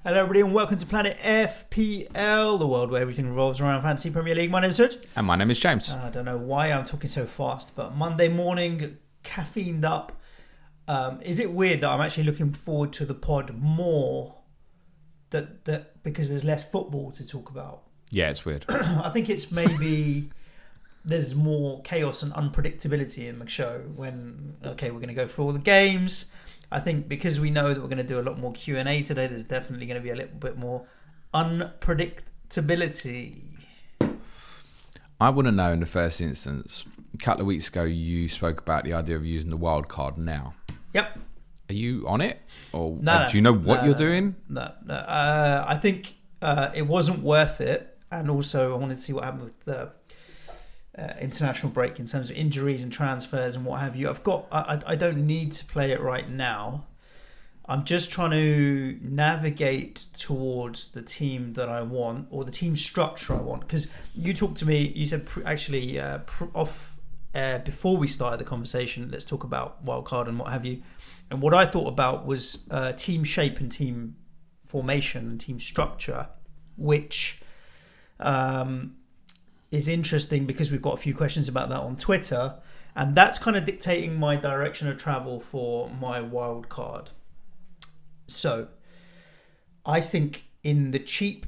Hello everybody and welcome to Planet FPL, the world where everything revolves around Fantasy Premier League. My name is Suj. And my name is James. I don't know why I'm talking so fast, but Monday morning, caffeined up. Is it weird that I'm actually looking forward to the pod more that because there's less football to talk about? Yeah, it's weird. I think it's maybe there's more chaos and unpredictability in the show when, okay, we're going to go through all the games. I think because we know that we're going to do a lot more Q&A today, there's definitely going to be a little bit more unpredictability. I want to know in the first instance, a couple of weeks ago you spoke about the idea of using the wild card now. Yep. Are you on it? Or No, do you know what you're doing? No. I think it wasn't worth it. And also I wanted to see what happened with the international break in terms of injuries and transfers and what have you. I don't need to play it right now. I'm just trying to navigate towards the team that I want, or the team structure I want. Because you talked to me, you said before we started the conversation, let's talk about wildcard and what have you. And what I thought about was team shape and team formation and team structure, which is interesting because we've got a few questions about that on Twitter, and that's kind of dictating my direction of travel for my wild card. So I think in the cheap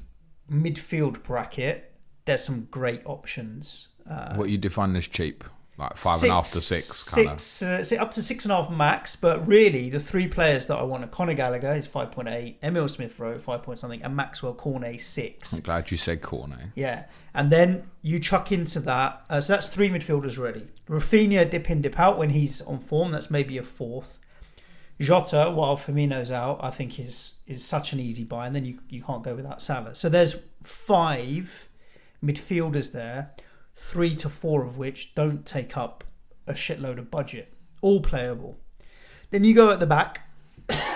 midfield bracket there's some great options. What you define as cheap? Like 5.5 to 6 kind of? Up to 6.5 max, but really the three players that I want are Conor Gallagher is 5.8, Emil Smith-Rowe 5 point something, and Maxwell Cornet 6. I'm glad you said Cornet. Yeah, and then you chuck into that, so that's three midfielders ready. Rafinha dip in, dip out when he's on form, that's maybe a fourth. Jota, while Firmino's out, I think is such an easy buy, and then you can't go without Salah. So there's 5 midfielders there, 3 to 4 of which don't take up a shitload of budget. All playable. Then you go at the back.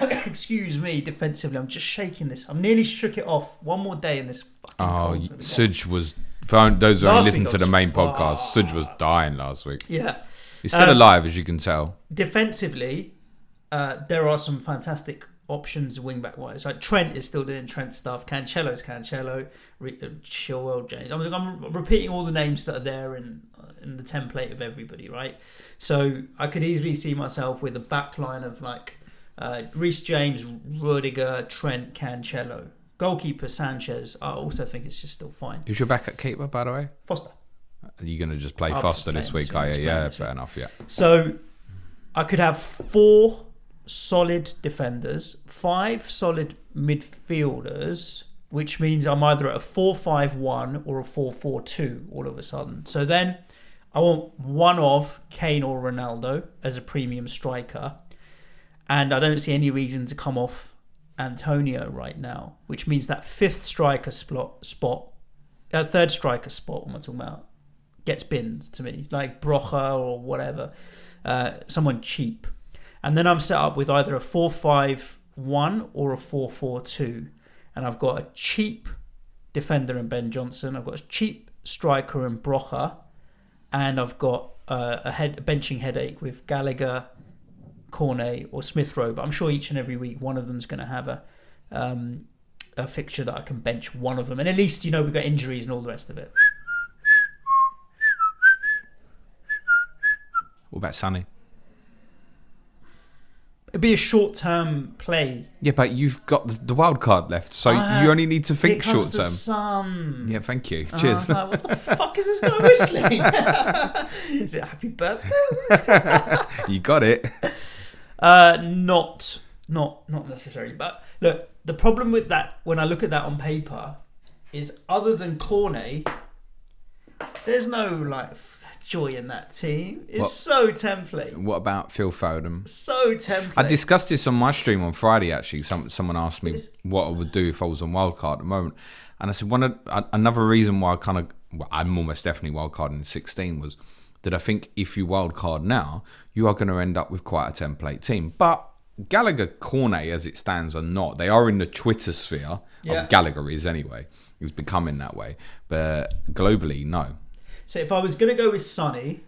Excuse me, defensively. I'm just shaking this. I'm nearly shook it off. One more day in this fucking cold. Suj was... For those who only listened to the main podcast, Suj was dying last week. Yeah. He's still alive, as you can tell. Defensively, there are some fantastic options wing-back wise. Like Trent is still doing Trent stuff. Cancelo's Cancelo. Chilwell James. I'm repeating all the names that are there in the template of everybody, right? So I could easily see myself with a back line of like Reece James, Rudiger, Trent, Cancelo. Goalkeeper Sanchez, I also think it's just still fine. Who's your backup keeper, by the way? Foster. Are you going to just play Foster this week? Yeah, fair enough, yeah. So I could have 4 solid defenders, 5 solid midfielders, which means I'm either at a 4-5-1 or a 4-4-2 all of a sudden. So then I want one of Kane or Ronaldo as a premium striker, and I don't see any reason to come off Antonio right now, which means that 5th striker spot, 3rd striker spot, what am I talking about, gets binned to me, like Brocha or whatever, someone cheap. And then I'm set up with either a 4-5-1 or a 4-4-2. And I've got a cheap defender in Ben Johnson. I've got a cheap striker in Brocha. And I've got a benching headache with Gallagher, Cornet or Smith-Rowe. But I'm sure each and every week one of them's going to have a fixture that I can bench one of them. And at least, we've got injuries and all the rest of it. What about Sonny? It'd be a short-term play. Yeah, but you've got the wild card left, so you only need to think short-term. Here comes the sun. Yeah, thank you. Cheers. What the fuck is this guy whistling? Is it happy birthday? You got it. Not necessarily. But look, the problem with that, when I look at that on paper, is other than Cornet, there's no joy in that team. It's so template. What about Phil Foden? So template. I discussed this on my stream on Friday, actually. Someone asked me what I would do if I was on wildcard at the moment. And I said another reason why I'm almost definitely wildcarding in 16 was that I think if you wildcard now, you are going to end up with quite a template team. But Gallagher, Cornet, as it stands, are not. They are in the Twitter sphere. Yeah. Gallagher is anyway. He's becoming that way. But globally, no. So if I was going to go with Sonny,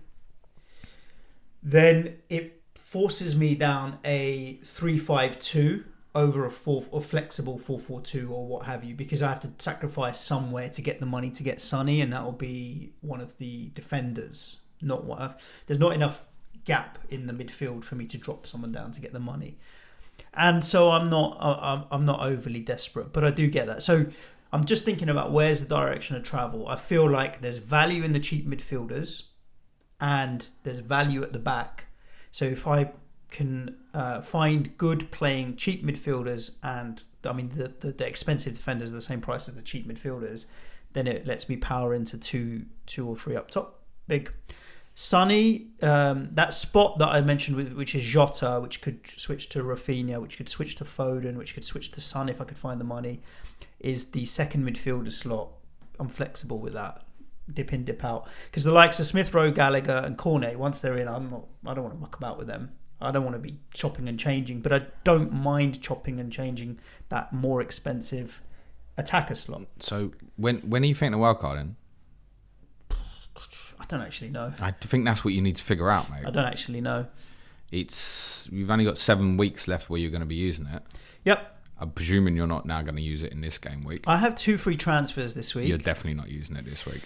then it forces me down a 3-5-2 over a flexible 4-4-2 or what have you, because I have to sacrifice somewhere to get the money to get Sonny, and that will be one of the defenders. There's not enough gap in the midfield for me to drop someone down to get the money, and so I'm not overly desperate, but I do get that. So I'm just thinking about where's the direction of travel. I feel like there's value in the cheap midfielders, and there's value at the back. So if I can find good playing cheap midfielders, and I mean the expensive defenders are the same price as the cheap midfielders, then it lets me power into two or three up top. Big. Sonny, that spot that I mentioned, which is Jota, which could switch to Rafinha, which could switch to Foden, which could switch to Son if I could find the money, is the second midfielder slot. I'm flexible with that. Dip in, dip out. Because the likes of Smith Rowe, Gallagher and Cornet, once they're in, I don't want to muck about with them. I don't want to be chopping and changing, but I don't mind chopping and changing that more expensive attacker slot. So when are you thinking of wildcarding? I don't actually know. I think that's what you need to figure out, mate. I don't actually know. You've only got 7 weeks left where you're going to be using it. Yep. I'm presuming you're not now going to use it in this game week. I have 2 free transfers this week. You're definitely not using it this week.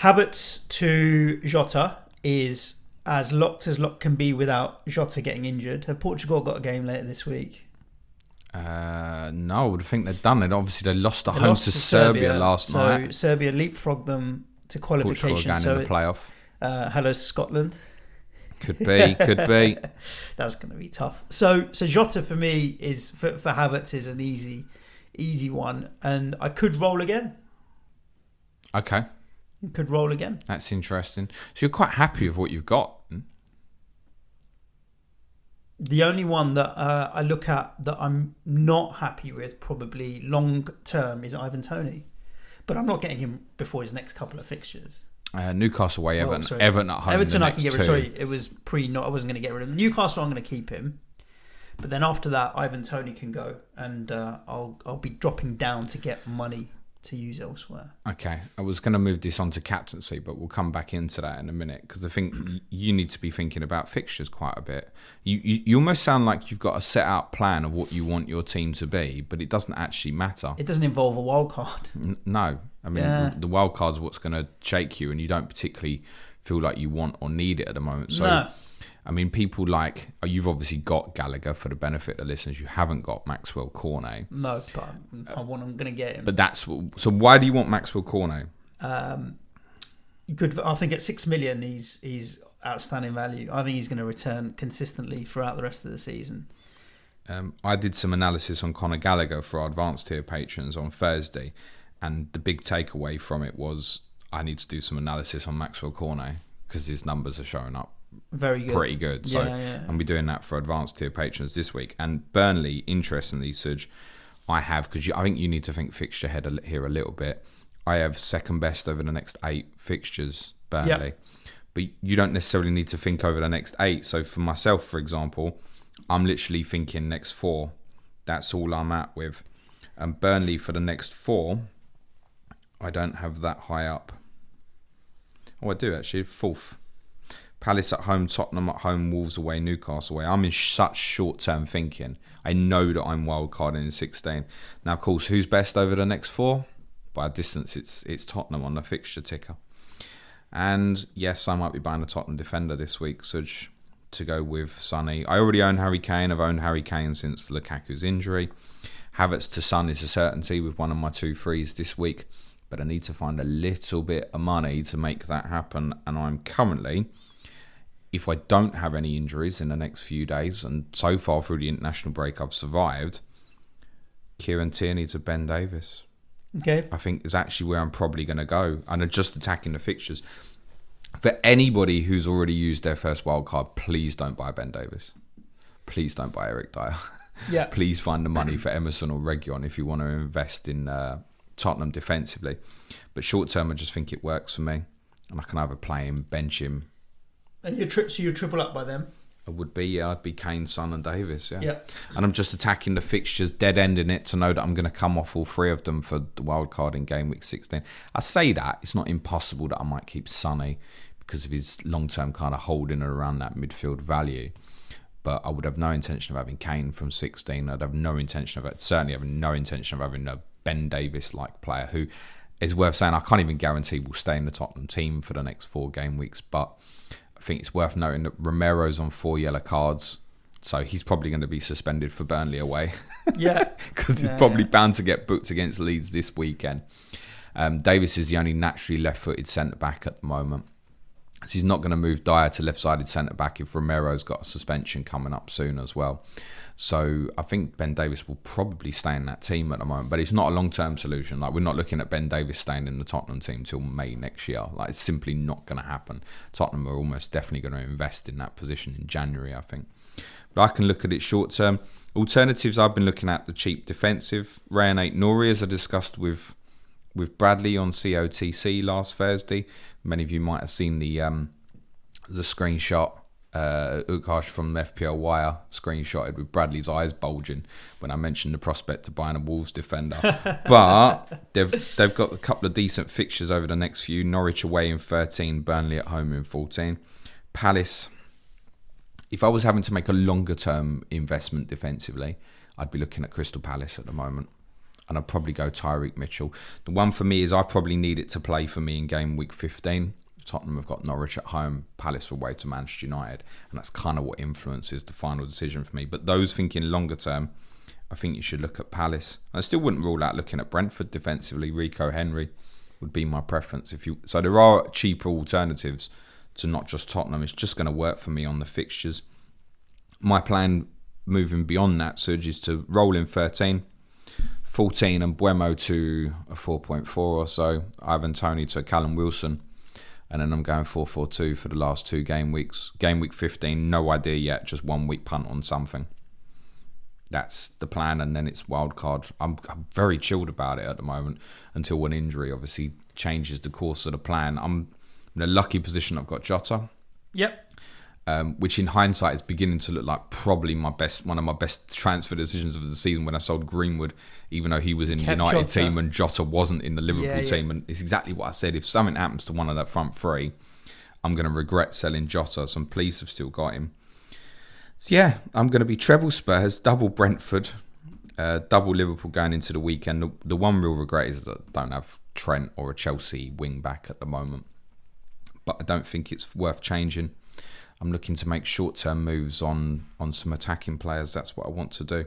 Havertz to Jota is as locked can be without Jota getting injured. Have Portugal got a game later this week? No, I would think they're done. They lost at home to Serbia last night. So Serbia leapfrogged them to qualification. Portugal again in the playoff. Hello, Scotland. Could be. That's going to be tough. So Jota for me is for Havertz is an easy one, and I could roll again. Okay. Could roll again. That's interesting. So you're quite happy with what you've got. The only one that I look at that I'm not happy with, probably long term, is Ivan Toney, but I'm not getting him before his next couple of fixtures. Newcastle away, Everton at home. Everton I can get rid of. Sorry, it was I wasn't going to get rid of him. Newcastle, I'm going to keep him. But then after that, Ivan Toney can go, and I'll be dropping down to get money to use elsewhere. Okay, I was going to move this on to captaincy, but we'll come back into that in a minute, because I think you need to be thinking about fixtures quite a bit. You almost sound like you've got a set out plan of what you want your team to be, but it doesn't actually matter. It doesn't involve a wild card. No, I mean the wild card's what's going to shake you, and you don't particularly feel like you want or need it at the moment. So no. I mean, people like, you've obviously got Gallagher. For the benefit of listeners, you haven't got Maxwell Cornet. No, but I'm going to get him. But so why do you want Maxwell Cornet? Good. I think at 6 million, he's outstanding value. I think he's going to return consistently throughout the rest of the season. I did some analysis on Conor Gallagher for our advanced tier patrons on Thursday, and the big takeaway from it was I need to do some analysis on Maxwell Cornet because his numbers are showing up very good, pretty good. So I'll be doing that for advanced tier patrons this week. And Burnley, interestingly, Suj, I have, because I think you need to think fixture ahead here a little bit. I have second best over the next 8 fixtures, Burnley. But you don't necessarily need to think over the next 8. So for myself, for example, I'm literally thinking next 4. That's all I'm at with. And Burnley for the next 4, I don't have that high up. Oh, I do actually. 4th. Palace at home, Tottenham at home, Wolves away, Newcastle away. I'm in such short-term thinking. I know that I'm wildcarding in 16. Now, of course, who's best over the next 4? By a distance, it's Tottenham on the fixture ticker. And yes, I might be buying a Tottenham defender this week, Suj, to go with Sonny. I already own Harry Kane. I've owned Harry Kane since Lukaku's injury. Havertz to Son is a certainty with one of my 2 frees this week. But I need to find a little bit of money to make that happen. And I'm currently, if I don't have any injuries in the next few days, and so far through the international break I've survived, Kieran Tierney to Ben Davis. Okay. I think is actually where I'm probably going to go. And I'm just attacking the fixtures. For anybody who's already used their first wild card, please don't buy Ben Davis. Please don't buy Eric Dyer. Yeah. Please find the money for Emerson or Reguilon if you want to invest in Tottenham defensively. But short term, I just think it works for me. And I can either play him, bench him. And you're triple up by them? I would be, yeah. I'd be Kane, Son and Davis, yeah. Yeah. And I'm just attacking the fixtures, dead-ending it to know that I'm going to come off all 3 of them for the wild card in Gameweek 16. I say that, it's not impossible that I might keep Sonny because of his long-term kind of holding around that midfield value. but I would have no intention of having Kane from 16. I'd have no intention of it. Certainly have no intention of having a Ben Davis-like player who is worth saying. I can't even guarantee will stay in the Tottenham team for the next 4 game weeks, but I think it's worth noting that Romero's on 4 yellow cards, so he's probably going to be suspended for Burnley away. Yeah. Because he's probably bound to get booked against Leeds this weekend. Davis is the only naturally left-footed centre-back at the moment. So he's not going to move Dyer to left-sided centre-back if Romero's got a suspension coming up soon as well. So I think Ben Davis will probably stay in that team at the moment, but it's not a long-term solution. Like, we're not looking at Ben Davis staying in the Tottenham team till May next year. Like, it's simply not going to happen. Tottenham are almost definitely going to invest in that position in January, I think. But I can look at it short-term. Alternatives, I've been looking at the cheap defensive. Rayan Aït-Nouri, as I discussed with Bradley on COTC last Thursday. Many of you might have seen the screenshot, Ukash from FPL Wire screenshotted with Bradley's eyes bulging when I mentioned the prospect of buying a Wolves defender. But they've got a couple of decent fixtures over the next few. Norwich away in 13, Burnley at home in 14. Palace, if I was having to make a longer term investment defensively, I'd be looking at Crystal Palace at the moment. And I'd probably go Tyreek Mitchell. The one for me is I probably need it to play for me in game week 15. Tottenham have got Norwich at home, Palace away to Manchester United. And that's kind of what influences the final decision for me. But those thinking longer term, I think you should look at Palace. I still wouldn't rule out looking at Brentford defensively. Rico Henry would be my preference. So there are cheaper alternatives to not just Tottenham. It's just going to work for me on the fixtures. My plan moving beyond that, Suj, is to roll in 13. 14 and Buemo to a 4.4 or so. Ivan Toney to a Callum Wilson. And then I'm going 4-4-2 for the last 2 game weeks. Game week 15, no idea yet. Just 1 week punt on something. That's the plan. And then it's wildcard. I'm very chilled about it at the moment until one injury obviously changes the course of the plan. I'm in a lucky position. I've got Jota. Yep. Which in hindsight is beginning to look like probably one of my best transfer decisions of the season when I sold Greenwood, even though he was in the United Jota. team and Jota wasn't in the Liverpool team. And it's exactly what I said. If something happens to one of that front 3, I'm going to regret selling Jota. So I'm pleased I've still got him. So yeah, I'm going to be treble Spurs, double Brentford, double Liverpool going into the weekend. The one real regret is that I don't have Trent or a Chelsea wing back at the moment. But I don't think it's worth changing. I'm looking to make short-term moves on some attacking players. That's what I want to do.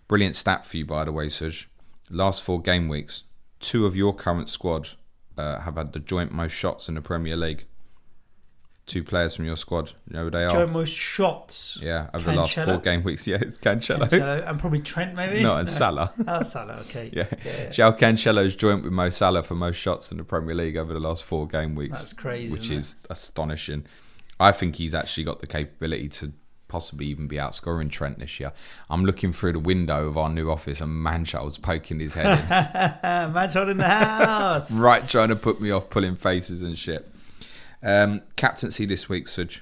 Brilliant stat for you, by the way, Suj. Last 4 game weeks, 2 of your current squad have had the joint most shots in the Premier League. 2 players from your squad. You know who they are? Joint most shots. Yeah, over the last 4 game weeks. Yeah, it's Cancelo. And probably Trent, maybe? No, and Salah. Oh, Salah, okay. Yeah. João Cancelo's joint with Mo Salah for most shots in the Premier League over the last 4 game weeks. That's crazy, which is astonishing. I think he's actually got the capability to possibly even be outscoring Trent this year. I'm looking through the window of our new office and Manchild's poking his head in. Manchild in the house. Right, trying to put me off pulling faces and shit. Captaincy this week, Suj.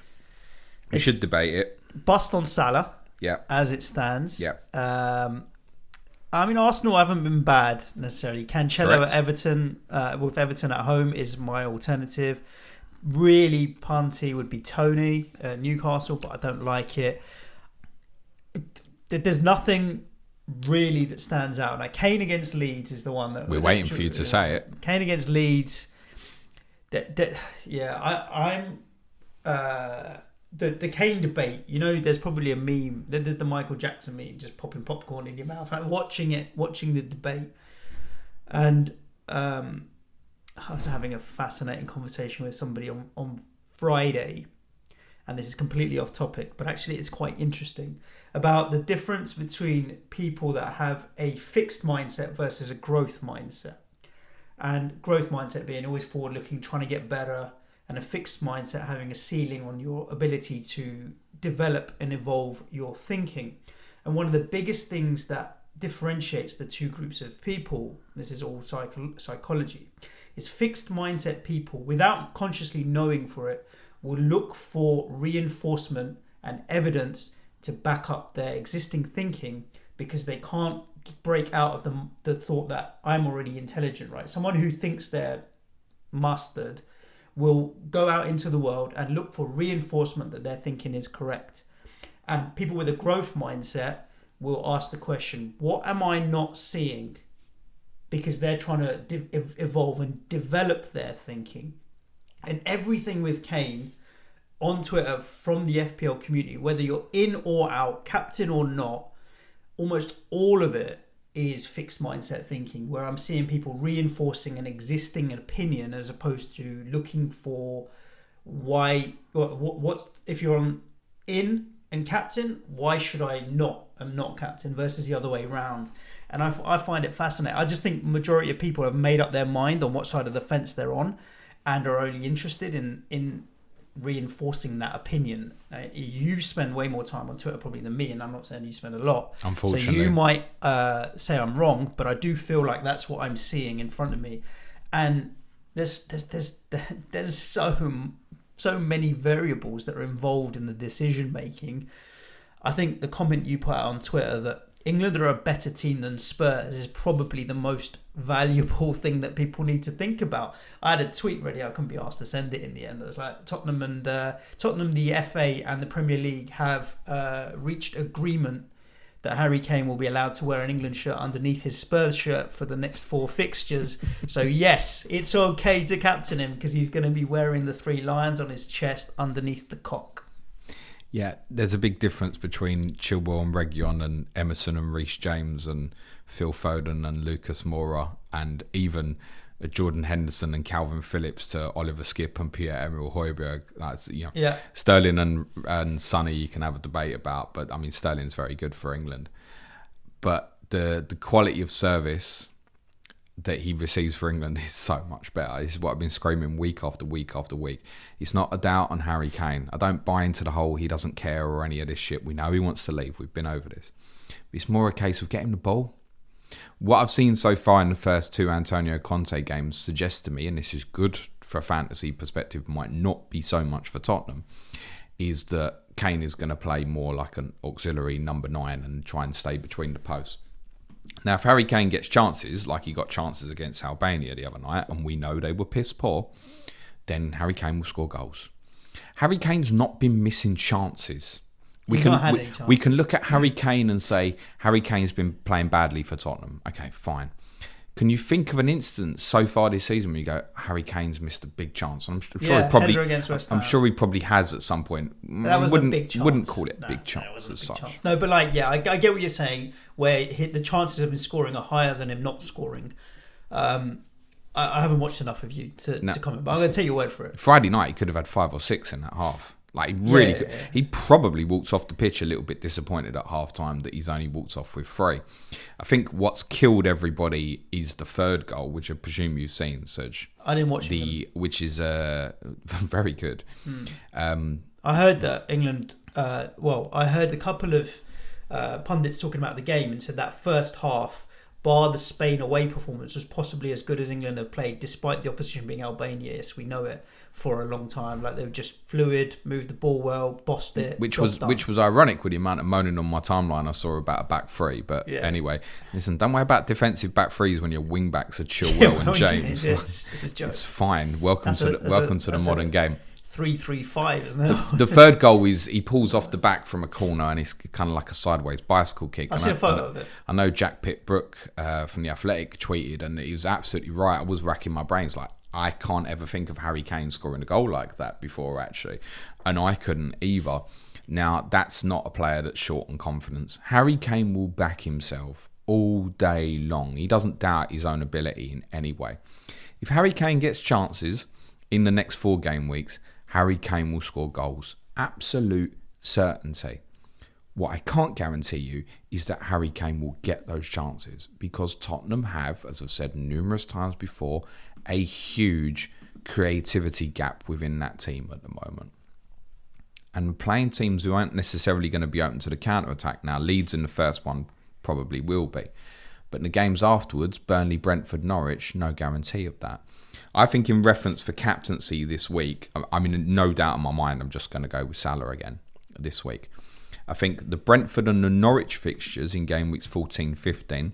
We should debate it. Bust on Salah. Yeah. As it stands. Yeah. I mean, Arsenal haven't been bad necessarily. Cancelo Correct. at Everton, with Everton at home, is my alternative. Really punty would be Tony at Newcastle, but I don't like it. There's nothing really that stands out. Like Kane against Leeds is the one that we're waiting for you to say it. Kane against Leeds. The Kane debate. You know, there's probably a meme. There's the Michael Jackson meme, just popping popcorn in your mouth, like watching the debate, and I was having a fascinating conversation with somebody on Friday, and this is completely off topic, but actually it's quite interesting, about the difference between people that have a fixed mindset versus a growth mindset. And growth mindset being always forward looking, trying to get better, and a fixed mindset having a ceiling on your ability to develop and evolve your thinking. And one of the biggest things that differentiates the 2 groups of people, this is all psychology, is fixed mindset people, without consciously knowing for it, will look for reinforcement and evidence to back up their existing thinking, because they can't break out of the thought that I'm already intelligent, right? Someone who thinks they're mustard will go out into the world and look for reinforcement that their thinking is correct. And people with a growth mindset will ask the question, what am I not seeing? Because they're trying to evolve and develop their thinking. And everything with Kane on Twitter from the FPL community, whether you're in or out, captain or not, almost all of it is fixed mindset thinking, where I'm seeing people reinforcing an existing opinion as opposed to looking for why, what's if you're in and captain, why should I not? I'm not captain versus the other way around. And I find it fascinating. I just think majority of people have made up their mind on what side of the fence they're on and are only interested in reinforcing that opinion. You spend way more time on Twitter probably than me, and I'm not saying you spend a lot. Unfortunately. So you might say I'm wrong, but I do feel like that's what I'm seeing in front of me. And there's so many variables that are involved in the decision making. I think the comment you put out on Twitter that England are a better team than Spurs is probably the most valuable thing that people need to think about. I had a tweet ready, I couldn't be asked to send it in the end. It was like Tottenham, the FA and the Premier League have reached agreement that Harry Kane will be allowed to wear an England shirt underneath his Spurs shirt for the next 4 fixtures. So yes, it's okay to captain him because he's going to be wearing the 3 lions on his chest underneath the cock. Yeah, there's a big difference between Chilwell and Reguilon and Emerson and Reece James and Phil Foden and Lucas Moura and even Jordan Henderson and Calvin Phillips to Oliver Skipp and Pierre-Emile Højbjerg. That's, Sterling and Sonny you can have a debate about, but I mean Sterling's very good for England. But the quality of service that he receives for England is so much better. This is what I've been screaming week after week after week. It's not a doubt on Harry Kane. I don't buy into the whole he doesn't care or any of this shit. We know he wants to leave. We've been over this. It's more a case of getting the ball. What I've seen so far in the first 2 Antonio Conte games suggests to me, and this is good for a fantasy perspective, might not be so much for Tottenham, is that Kane is going to play more like an auxiliary number 9 and try and stay between the posts. Now, if Harry Kane gets chances, like he got chances against Albania the other night, and we know they were piss poor, then Harry Kane will score goals. Harry Kane's not been missing chances. We can look at Harry Kane and say, Harry Kane's been playing badly for Tottenham. Okay, fine. Can you think of an instance so far this season where you go, Harry Kane's missed a big chance? And I'm sure he probably has at some point. That was a big chance. Wouldn't call it big chance as such. No, but I get what you're saying, where the chances of him scoring are higher than him not scoring. I haven't watched enough of you to comment, but I'm going to take your word for it. Friday night, he could have had 5 or 6 in that half. Like, he probably walked off the pitch a little bit disappointed at half-time that he's only walked off with 3. I think what's killed everybody is the 3rd goal, which I presume you've seen, Suj. I didn't watch it. Which is very good. I heard that England... I heard a couple of pundits talking about the game and said that first half, bar the Spain away performance, was possibly as good as England have played, despite the opposition being Albania. Yes, we know it, for a long time. Like, they were just fluid, moved the ball well, bossed it. Which was ironic with the amount of moaning on my timeline I saw about a back 3. But anyway, listen, don't worry about defensive back 3s when your wing backs are Chilwell and James. It's a joke. It's fine. Welcome to the modern game. 3-3-5, isn't it? The 3rd goal is he pulls off the back from a corner and it's kind of like a sideways bicycle kick. I've seen a photo of it. I know Jack Pitt-Brooke from The Athletic tweeted, and he was absolutely right. I was racking my brains like, I can't ever think of Harry Kane scoring a goal like that before, actually. And I couldn't either. Now, that's not a player that's short on confidence. Harry Kane will back himself all day long. He doesn't doubt his own ability in any way. If Harry Kane gets chances in the next 4 game weeks, Harry Kane will score goals. Absolute certainty. What I can't guarantee you is that Harry Kane will get those chances, because Tottenham have, as I've said numerous times before, a huge creativity gap within that team at the moment. And playing teams who aren't necessarily going to be open to the counter-attack. Now, Leeds in the first one probably will be. But in the games afterwards, Burnley, Brentford, Norwich, no guarantee of that. I think in reference for captaincy this week, I mean, no doubt in my mind, I'm just going to go with Salah again this week. I think the Brentford and the Norwich fixtures in game weeks 14-15,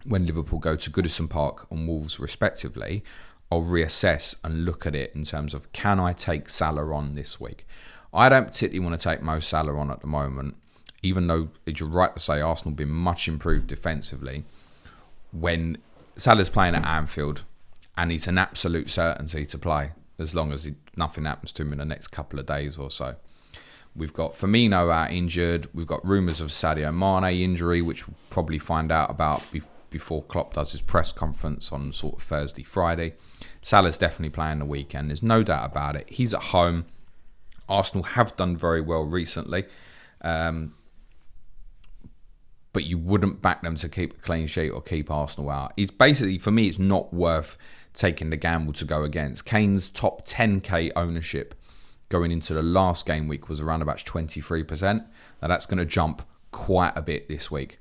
when Liverpool go to Goodison Park and Wolves respectively, I'll reassess and look at it in terms of, can I take Salah on this week? I don't particularly want to take Mo Salah on at the moment, even though, as you're right to say, Arsenal have been much improved defensively. When Salah's playing at Anfield, and it's an absolute certainty to play, as long as nothing happens to him in the next couple of days or so. We've got Firmino out injured. We've got rumours of Sadio Mane injury, which we'll probably find out about before Klopp does his press conference on sort of Thursday, Friday. Salah's definitely playing the weekend. There's no doubt about it. He's at home. Arsenal have done very well recently. But you wouldn't back them to keep a clean sheet or keep Arsenal out. It's basically, for me, it's not worth taking the gamble to go against. Kane's top 10k ownership going into the last game week was around about 23%. Now that's going to jump quite a bit this week.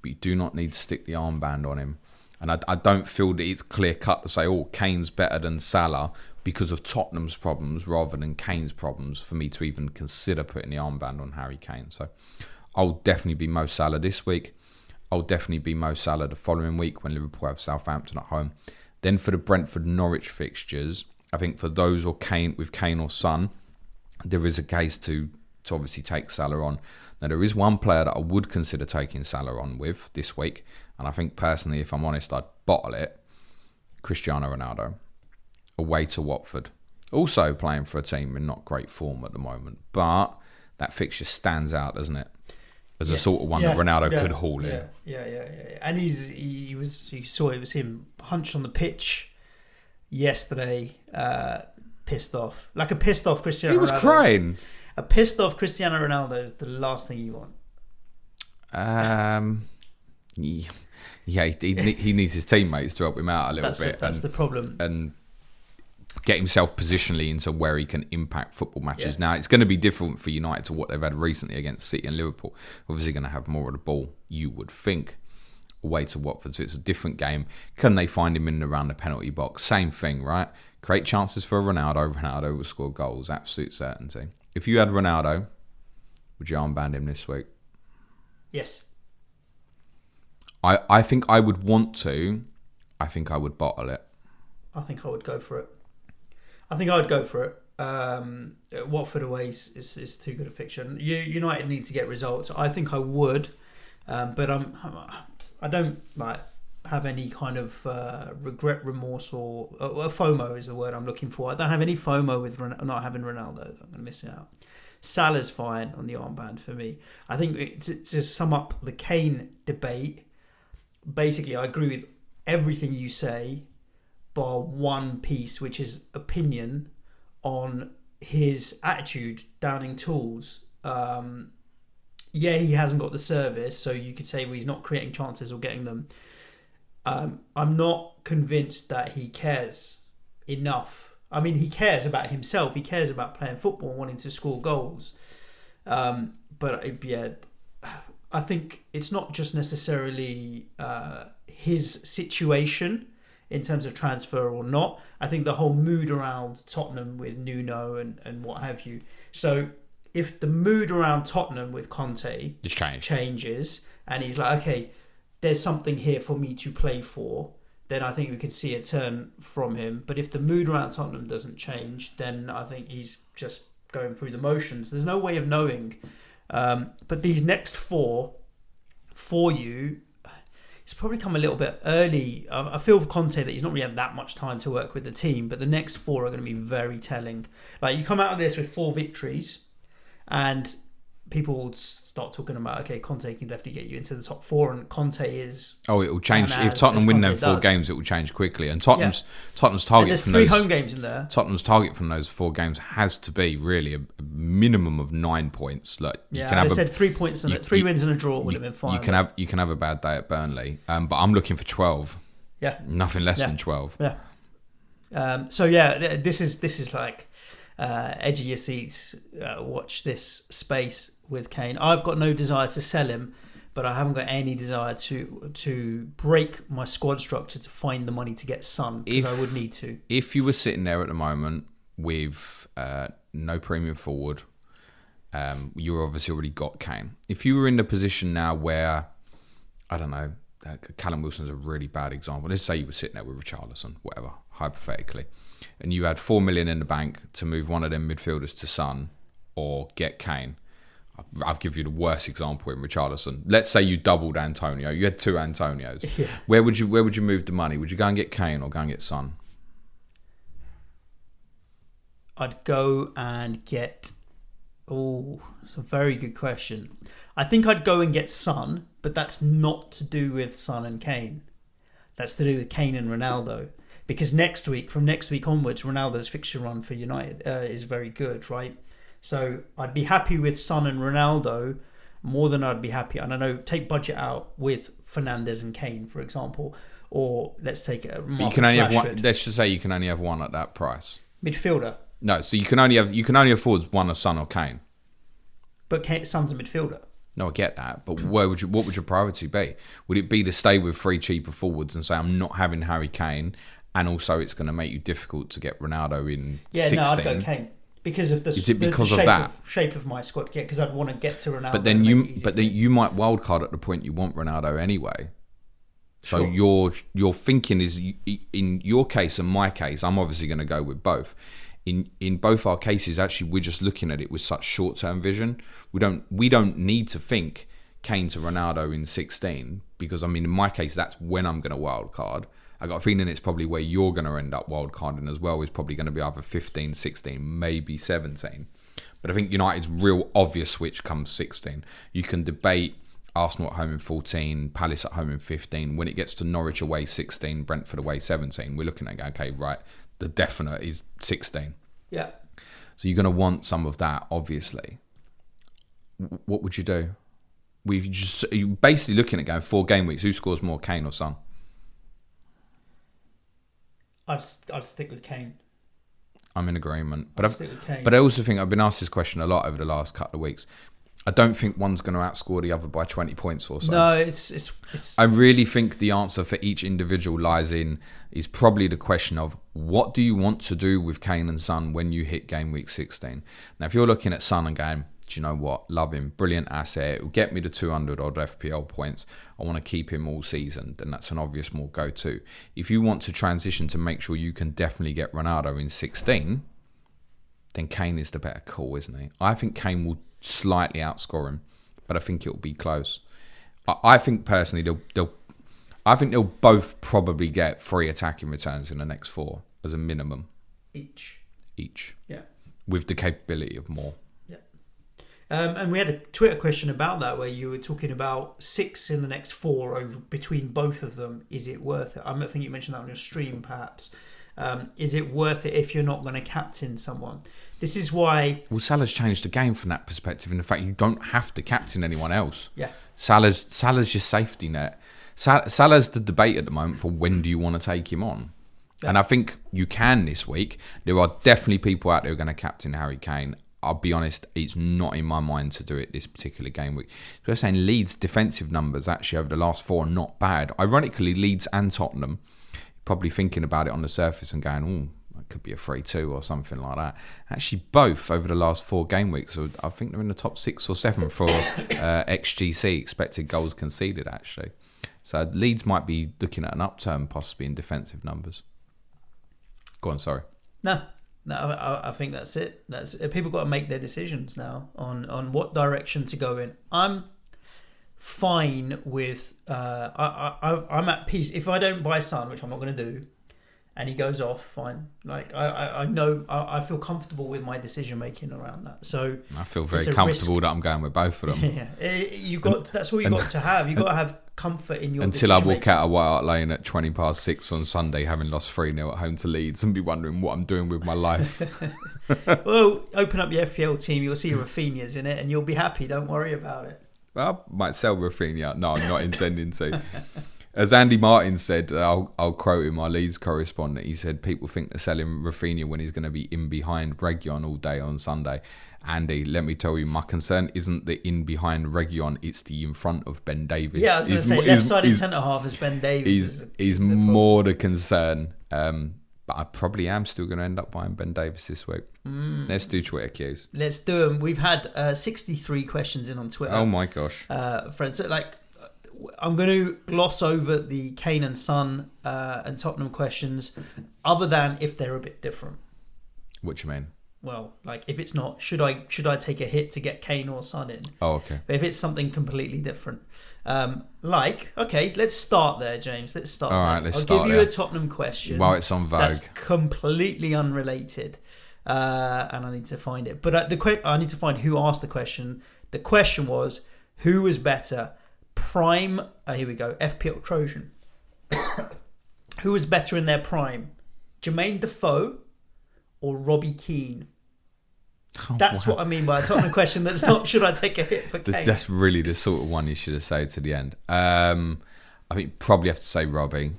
But you do not need to stick the armband on him. And I don't feel that it's clear cut to say, oh, Kane's better than Salah because of Tottenham's problems rather than Kane's problems for me to even consider putting the armband on Harry Kane. So I'll definitely be Mo Salah this week. I'll definitely be Mo Salah the following week when Liverpool have Southampton at home. Then for the Brentford-Norwich fixtures, I think for those with Kane or Son, there is a case to obviously take Salah on. Now, there is one player that I would consider taking Salah on with this week, and I think personally, if I'm honest, I'd bottle it. Cristiano Ronaldo, away to Watford. Also playing for a team in not great form at the moment, but that fixture stands out, doesn't it? As a sort of one that Ronaldo could haul in. Yeah. And you saw it was him hunched on the pitch yesterday, pissed off. Like a pissed off Cristiano Ronaldo. He was crying. A pissed off Cristiano Ronaldo is the last thing you want. He needs his teammates to help him out a little bit. That's the problem. And get himself positionally into where he can impact football matches. Now, it's going to be different for United to what they've had recently against City and Liverpool. Obviously going to have more of the ball, you would think, away to Watford. So it's a different game. Can they find him in and around the penalty box? Same thing, right? Create chances for Ronaldo. Ronaldo will score goals, absolute certainty. If you had Ronaldo, would you armband him this week? Yes. I think I would want to. I think I would bottle it. I think I would go for it. Watford away is too good a fiction. United need to get results. I think I would, but I don't have any kind of regret, remorse, or FOMO is the word I'm looking for. I don't have any FOMO with not having Ronaldo. I'm going to miss it out. Salah's fine on the armband for me. I think to sum up the Kane debate, basically I agree with everything you say, bar one piece, which is opinion on his attitude, downing tools. He hasn't got the service, so you could say he's not creating chances or getting them. I'm not convinced that he cares enough. I mean, he cares about himself. He cares about playing football and wanting to score goals. But I think it's not just necessarily his situation in terms of transfer or not. I think the whole mood around Tottenham with Nuno and what have you. So if the mood around Tottenham with Conte changes and he's like, okay, there's something here for me to play for, then I think we could see a turn from him. But if the mood around Tottenham doesn't change, then I think he's just going through the motions. There's no way of knowing. But these next four for you, it's probably come a little bit early. I feel for Conte that he's not really had that much time to work with the team, but the next four are going to be very telling. Like, you come out of this with 4 victories and people will start talking about, okay, Conte can definitely get you into the top 4, and Conte is... Oh, it will change. If Tottenham win them 4 games, it will change quickly. And Tottenham's target... There's 3 home games in there. Tottenham's target from those 4 games has to be really a minimum of 9 points. Like, you can have said 3 points and 3 wins and a draw would have been fine. You can have a bad day at Burnley, but I'm looking for 12. Yeah, nothing less than 12. Yeah. This is like edge of your seats. Watch this space with Kane. I've got no desire to sell him, but I haven't got any desire to break my squad structure to find the money to get Son, because I would need to. If you were sitting there at the moment with no premium forward, you obviously already got Kane. If you were in the position now where, I don't know, Callum Wilson's a really bad example. Let's say you were sitting there with Richarlison, whatever, hypothetically, and you had 4 million in the bank to move one of them midfielders to Son, or get Kane. I'll give you the worst example in Richarlison. Let's say you doubled Antonio. You had 2 Antonios. Yeah. Where would you move the money? Would you go and get Kane or go and get Son? I'd go and get... Oh, it's a very good question. I think I'd go and get Son, but that's not to do with Son and Kane. That's to do with Kane and Ronaldo. Because from next week onwards, Ronaldo's fixture run for United is very good, right? So I'd be happy with Son and Ronaldo more than I'd be happy. I don't know, take budget out with Fernandes and Kane, for example. Or let's take a Marcus you can only have Rashford. one. Let's just say you can only have one at that price. Midfielder. No, so you can only afford one of Son or Kane. But Son's a midfielder. No, I get that, but what would your priority be? Would it be to stay with 3 cheaper forwards and say I'm not having Harry Kane, and also it's going to make you difficult to get Ronaldo in 16? No, I'd go Kane because of the shape of my squad. Yeah, because I'd want to get to Ronaldo. But then you might wildcard at the point you want Ronaldo anyway. So sure. your thinking is, in your case and my case, I'm obviously going to go with both. In both our cases, actually, we're just looking at it with such short-term vision. We don't need to think Kane to Ronaldo in 16 because, I mean, in my case, that's when I'm going to wildcard. I got a feeling it's probably where you're going to end up wildcarding as well. Is probably going to be either 15, 16, maybe 17. But I think United's real obvious switch comes 16. You can debate Arsenal at home in 14, Palace at home in 15. When it gets to Norwich away 16, Brentford away 17, we're looking at, okay, right, the definite is 16. Yeah. So you're going to want some of that, obviously. What would you do? You're basically looking at going 4 game weeks. Who scores more, Kane or Son? I'd stick with Kane. I'm in agreement. But I also think I've been asked this question a lot over the last couple of weeks. I don't think one's going to outscore the other by 20 points or so. No, it's. I really think the answer for each individual is probably the question of what do you want to do with Kane and Son when you hit game week 16? Now, if you're looking at Son and going, do you know what? Love him. Brilliant asset. It will get me to 200 odd FPL points. I want to keep him all season. Then that's an obvious more go-to. If you want to transition to make sure you can definitely get Ronaldo in 16, then Kane is the better call, isn't he? I think Kane will slightly outscore him, but I think it'll be close. I think personally they'll both probably get 3 attacking returns in the next 4 as a minimum. Each. Yeah. With the capability of more. Yeah. And we had a Twitter question about that where you were talking about 6 in the next 4 over between both of them. Is it worth it? I think you mentioned that on your stream, perhaps. Is it worth it if you're not going to captain someone? This is why... Well, Salah's changed the game from that perspective in the fact you don't have to captain anyone else. Yeah. Salah's your safety net. Salah's the debate at the moment for when do you want to take him on. Yeah. And I think you can this week. There are definitely people out there who are going to captain Harry Kane. I'll be honest, it's not in my mind to do it this particular game week. So we're saying Leeds' defensive numbers actually over the last 4 are not bad. Ironically, Leeds and Tottenham, probably thinking about it on the surface and going, oh, that could be a 3-2 or something like that. Actually, both over the last 4 game weeks, I think they're in the top 6 or 7 for XGC, expected goals conceded, actually. So Leeds might be looking at an upturn possibly in defensive numbers. Go on, sorry. No, I think that's it. People got to make their decisions now on what direction to go in. I'm fine with I'm at peace if I don't buy Son, which I'm not going to do, and he goes off, fine. Like I know I feel comfortable with my decision making around that. So I feel very comfortable that I'm going with both of them. Yeah, that's all you got to have. You got to have comfort in your until I walk out of White Hart Lane at 6:20 on Sunday, having lost 3-0 at home to Leeds, and be wondering what I'm doing with my life. Well, open up your FPL team, you'll see Rafinha's in it, and you'll be happy. Don't worry about it. Well, I might sell Rafinha. No, I'm not intending to. As Andy Martin said, I'll quote him, our Leeds correspondent. He said, people think they're selling Rafinha when he's going to be in behind Reguilon all day on Sunday. Andy, let me tell you, my concern isn't the in behind Reguilon, it's the in front of Ben Davies. Yeah, I was going to say, left-sided centre-half is Ben Davies. He's more the concern. But I probably am still going to end up buying Ben Davies this week. Let's do Twitter cues. Let's do them. We've had 63 questions in on Twitter. Oh my gosh. Friends, so I'm going to gloss over the Kane and Son and Tottenham questions, other than if they're a bit different. What do you mean? well, like if it's not, should I take a hit to get Kane or Son in? Oh, okay. But if it's something completely different, okay, let's start there, James. Let's start. All there. right, let's I'll start give you there. a Tottenham question. While it's on Vogue. That's completely unrelated, and I need to find it. But I need to find who asked the question. The question was, who was better? Prime. Here we go. FPL Trojan. Who was better in their prime? Jermaine Defoe or Robbie Keane? That's what I mean by a Tottenham question. That's not, should I take a hit for Kane? That's really the sort of one you should have said to the end. I think probably have to say Robbie,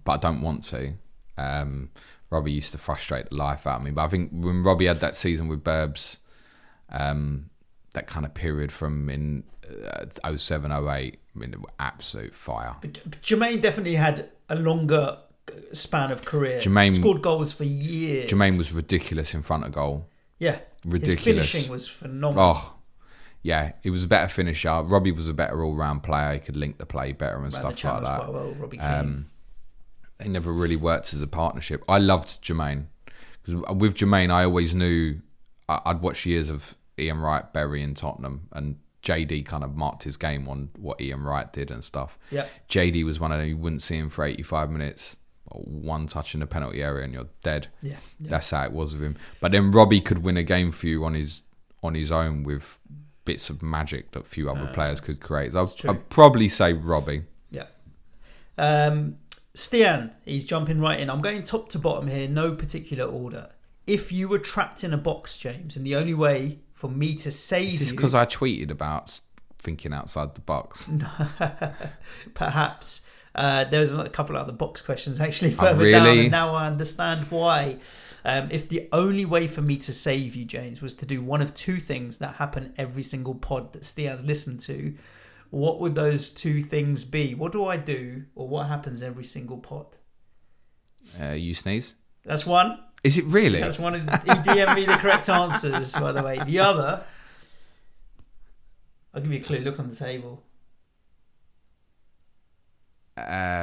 but I don't want to. Robbie used to frustrate the life out of me. But I think when Robbie had that season with Burbs, that kind of period from in 07, 08, I mean, absolute fire. But Jermaine definitely had a longer span of career. Jermaine scored goals for years. Jermaine was ridiculous in front of goal. Yeah. Ridiculous. His finishing was phenomenal. Oh, yeah. He was a better finisher. Robbie was a better all-round player. He could link the play better and stuff like that. Quite well, Robbie Keane. They never really worked as a partnership. I loved Jermaine. Because with Jermaine, I always knew I'd watched years of Ian Wright, Bury and Tottenham, and JD kind of marked his game on what Ian Wright did and stuff. Yeah. JD was one of them, you wouldn't see him for 85 minutes, or one touch in the penalty area and you're dead. Yeah. That's how it was with him. But then Robbie could win a game for you on his own with bits of magic that few other players could create. So I'd probably say Robbie. Yeah. Stian, he's jumping right in. I'm going top to bottom here, no particular order. If you were trapped in a box, James, and the only way for me to save you... Is this because I tweeted about thinking outside the box? Perhaps. There's a couple of other box questions actually further down, and now I understand why. If the only way for me to save you, James, was to do one of two things that happen every single pod that Stian's listened to, what would those two things be? What do I do, or what happens every single pod? You sneeze? That's one. Is it really? That's one. He DM'd me the correct answers, by the way. The other, I'll give you a clue. Look on the table.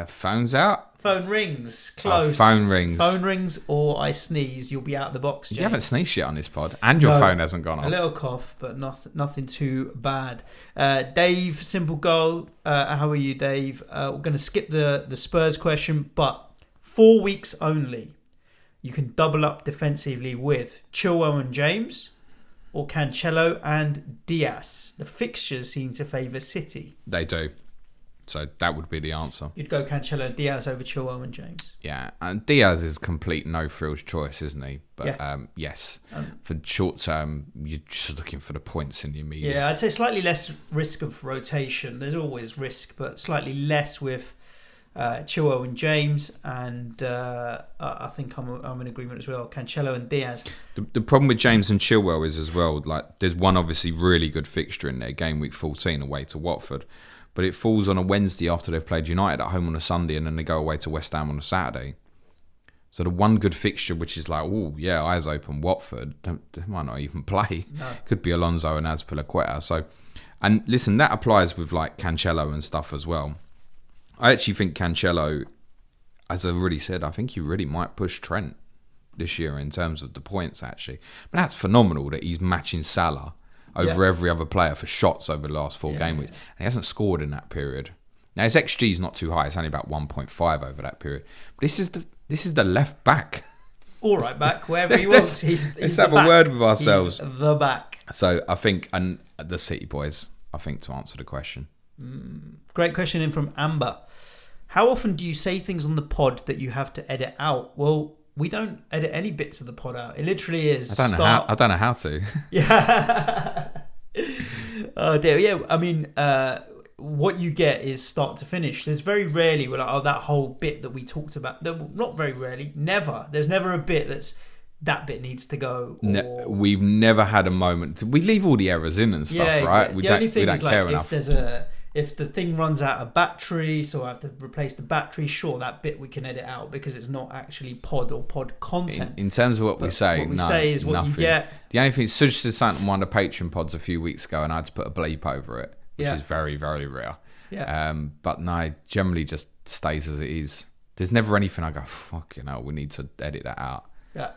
Phone's out? Phone rings. Close. Phone rings. Phone rings or I sneeze, you'll be out of the box, James. You haven't sneezed yet on this pod. And your phone hasn't gone off. A little cough, but nothing too bad. Dave, simple goal. How are you, Dave? We're going to skip the Spurs question, but 4 weeks only. You can double up defensively with Chilwell and James or Cancelo and Diaz. The fixtures seem to favour City. They do. So that would be the answer. You'd go Cancelo and Diaz over Chilwell and James. Yeah, and Diaz is complete no-frills choice, isn't he? But yes, for short term, you're just looking for the points in your media. Yeah, I'd say slightly less risk of rotation. There's always risk, but slightly less with Chilwell and James, and I think I'm in agreement as well. Cancelo and Diaz. The problem with James and Chilwell is as well, like there's one obviously really good fixture in there, game week 14 away to Watford, but it falls on a Wednesday after they've played United at home on a Sunday, and then they go away to West Ham on a Saturday. So the one good fixture, which is like, oh yeah, eyes open, Watford, they might not even play. No. Could be Alonso and Azpilicueta. So, and listen, that applies with like Cancelo and stuff as well. I actually think Cancelo, as I already said, I think he really might push Trent this year in terms of the points, actually. But that's phenomenal that he's matching Salah over every other player for shots over the last 4 game weeks. And he hasn't scored in that period. Now, his XG is not too high. It's only about 1.5 over that period. But this is the left back. All right, back, wherever he was. Let's have a word with ourselves. He's the back. So I think, and the City boys, I think, to answer the question. Great question in from Amber. How often do you say things on the pod that you have to edit out? Well, we don't edit any bits of the pod out. It literally is. I don't know how to. Yeah. Oh dear. Yeah. I mean, what you get is start to finish. There's very rarely that whole bit that we talked about. Not very rarely. Never. There's never a bit that bit needs to go. We've never had a moment. We leave all the errors in and stuff, right? Yeah. We don't care enough. If the thing runs out of battery, so I have to replace the battery, sure, that bit we can edit out because it's not actually pod or pod content. In terms of what we say, what we say is what nothing. You get. The only thing, Suj said something on one of the Patreon pods a few weeks ago, and I had to put a bleep over it, which is very, very rare. Yeah. But no, it generally just stays as it is. There's never anything I go, fucking hell, we need to edit that out. Yeah.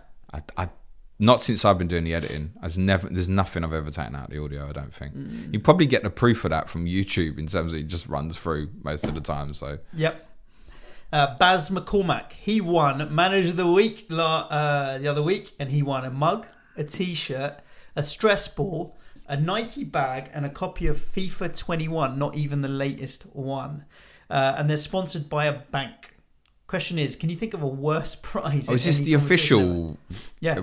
Not since I've been doing the editing. There's nothing I've ever taken out of the audio, I don't think. You probably get the proof of that from YouTube in terms of it just runs through most of the time. So Yep. Baz McCormack, he won Manager of the Week the other week, and he won a mug, a T-shirt, a stress ball, a Nike bag, and a copy of FIFA 21, not even the latest one. And they're sponsored by a bank. Question is, can you think of a worse prize? is this the official? Yeah,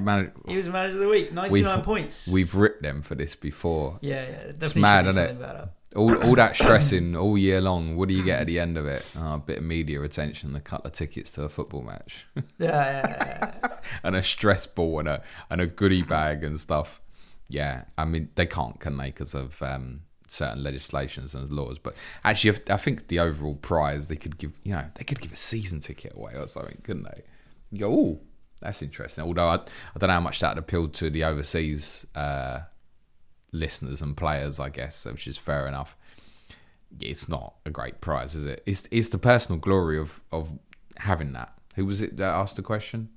he was Manager of the Week, 99 points. We've ripped them for this before. Yeah, it's mad, isn't it? All that stressing all year long. What do you get at the end of it? A bit of media attention, a couple of tickets to a football match. Yeah. And a stress ball and a goodie bag and stuff. Yeah, I mean they can't, can they? Because of certain legislations and laws. But actually, I think the overall prize they could give a season ticket away or something, couldn't they? You go, oh, that's interesting. Although I don't know how much that appealed to the overseas listeners and players, I guess, which is fair enough. It's not a great prize, is it? It's the personal glory of having that. Who was it that asked the question?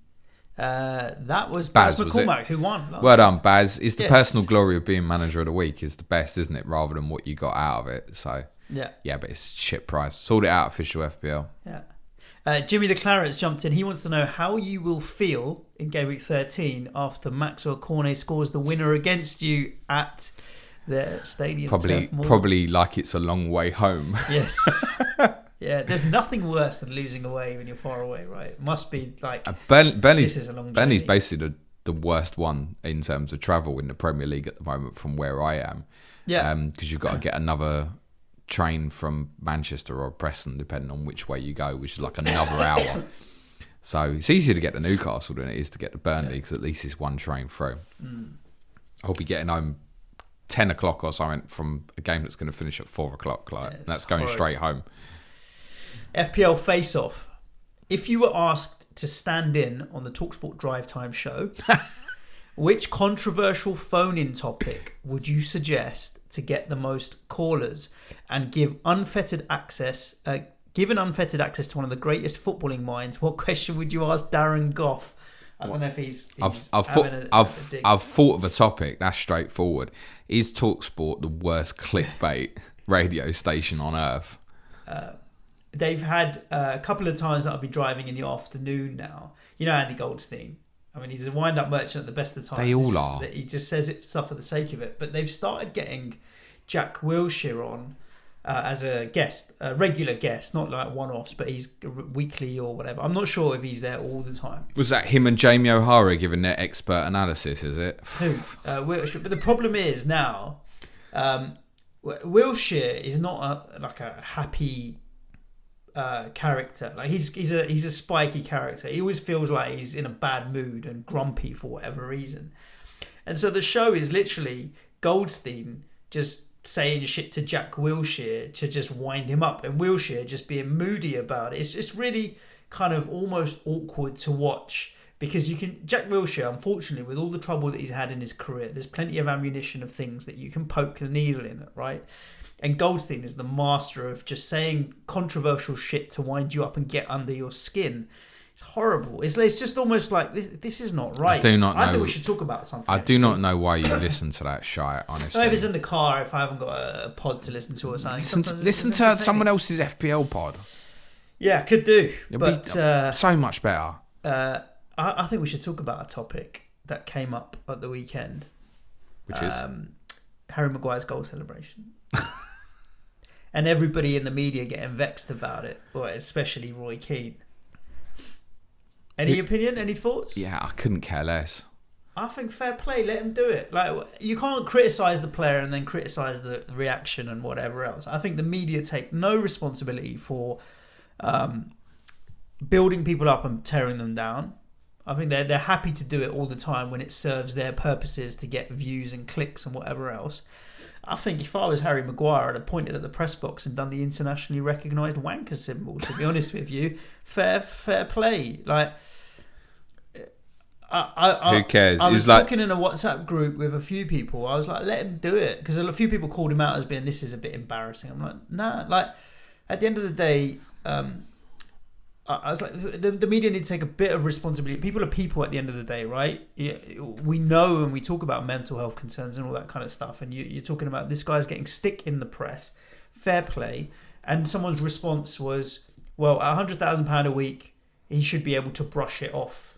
That was Baz McCormack who won. Well done, Baz. It's the personal glory of being Manager of the Week is the best, isn't it? Rather than what you got out of it. So yeah, but it's shit price. Sort it out, official FPL. Yeah. Jimmy the Clarets jumped in. He wants to know how you will feel in Gameweek 13 after Maxwell Cornet scores the winner against you at the stadium. Probably like it's a long way home. Yes. Yeah, there's nothing worse than losing away when you're far away, right? It must be like Burnley's this is a long journey. Burnley's basically the worst one in terms of travel in the Premier League at the moment from where I am. Yeah. Because you've got to get another train from Manchester or Preston, depending on which way you go, which is like another hour. So it's easier to get to Newcastle than it is to get to Burnley because at least it's one train through. I'll be getting home 10 o'clock or something from a game that's going to finish at 4 o'clock. That's going straight home. FPL Face-Off. If you were asked to stand in on the TalkSport Drive Time show, which controversial phone-in topic would you suggest to get the most callers and give unfettered access? Given unfettered access to one of the greatest footballing minds, what question would you ask Darren Goff? I don't know if he's I've thought of a topic that's straightforward. Is TalkSport the worst clickbait radio station on earth? They've had a couple of times that I'll be driving in the afternoon now. You know Andy Goldstein. I mean, he's a wind-up merchant at the best of times. They all are. He just says it stuff for the sake of it. But they've started getting Jack Wilshere on as a guest, a regular guest, not like one-offs, but he's weekly or whatever. I'm not sure if he's there all the time. Was that him and Jamie O'Hara giving their expert analysis, is it? Who? Wilshere. But the problem is now, Wilshere is not a happy character. Like he's a spiky character. He always feels like he's in a bad mood and grumpy for whatever reason. And so the show is literally Goldstein just saying shit to Jack Wilshere to just wind him up, and Wilshere just being moody about it. It's just really kind of almost awkward to watch because Jack Wilshere, unfortunately, with all the trouble that he's had in his career, there's plenty of ammunition of things that you can poke the needle in, right? And Goldstein is the master of just saying controversial shit to wind you up and get under your skin. It's horrible. It's just almost like, this is not right. I do not know. I think we should talk about something. I do not know why you listen to that shit, honestly. Maybe it's in the car if I haven't got a pod to listen to or something. Listen to someone else's FPL pod. Yeah, could do. But so much better. I think we should talk about a topic that came up at the weekend. Which is? Harry Maguire's goal celebration. And everybody in the media getting vexed about it, or especially Roy Keane. Any opinion? Any thoughts? Yeah, I couldn't care less. I think fair play. Let him do it. Like, you can't criticise the player and then criticise the reaction and whatever else. I think the media take no responsibility for building people up and tearing them down. I think they're happy to do it all the time when it serves their purposes to get views and clicks and whatever else. I think if I was Harry Maguire, I'd have pointed at the press box and done the internationally recognised wanker symbol, to be honest with you. Fair play. Like, who cares? I was talking in a WhatsApp group with a few people. I was like, let him do it. Because a few people called him out as being, this is a bit embarrassing. I'm like, nah. Like, at the end of the day, I was like, the media need to take a bit of responsibility. People are people at the end of the day, right? We know and we talk about mental health concerns and all that kind of stuff. And you're talking about this guy's getting stick in the press, fair play. And someone's response was, well, at £100,000 a week, he should be able to brush it off.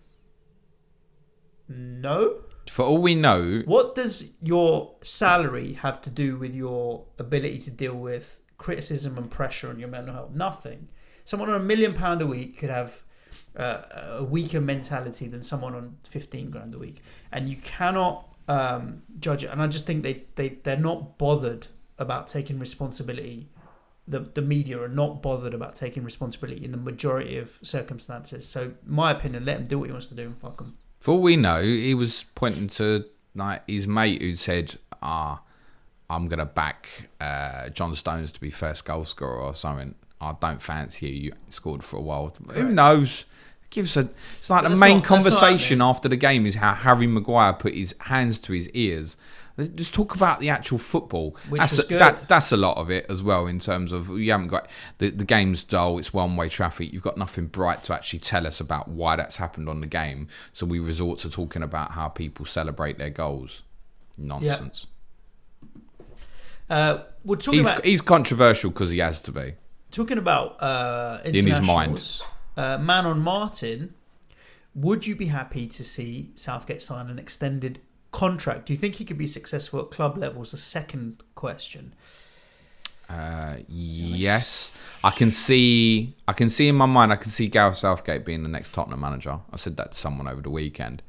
No? For all we know... What does your salary have to do with your ability to deal with criticism and pressure on your mental health? Nothing. Someone on £1 million a week could have a weaker mentality than someone on 15 grand a week, and you cannot judge it. And I just think they're not bothered about taking responsibility. The media are not bothered about taking responsibility in the majority of circumstances. So, my opinion, let him do what he wants to do and fuck him. For all we know, he was pointing to like his mate who said, I'm gonna back John Stones to be first goal scorer or something. I don't fancy you scored for a while. Right. Who knows? It's like the main conversation after the game is how Harry Maguire put his hands to his ears. Just talk about the actual football. That's a lot of it as well, in terms of you haven't got the game's dull, it's one-way traffic. You've got nothing bright to actually tell us about why that's happened on the game. So we resort to talking about how people celebrate their goals. Nonsense. Yeah. He's controversial because he has to be. Talking about in his mind. Man on Martin, would you be happy to see Southgate sign an extended contract? Do you think he could be successful at club level? Is the second question. Yes. I can see in my mind, I can see Gareth Southgate being the next Tottenham manager. I said that to someone over the weekend.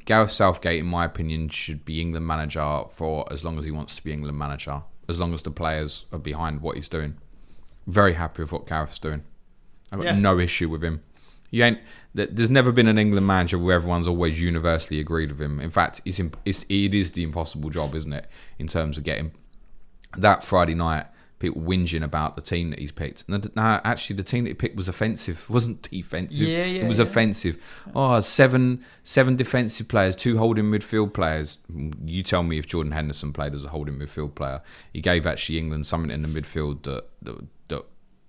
Gareth Southgate, in my opinion, should be England manager for as long as he wants to be England manager, as long as the players are behind what he's doing. Very happy with what Gareth's doing. I've got no issue with him. There's never been an England manager where everyone's always universally agreed with him. In fact, it is the impossible job, isn't it? In terms of getting that Friday night, people whinging about the team that he's picked. No, actually, the team that he picked was offensive. It wasn't defensive. It was offensive. Oh, seven defensive players, 2 holding midfield players. You tell me if Jordan Henderson played as a holding midfield player. He gave actually England something in the midfield that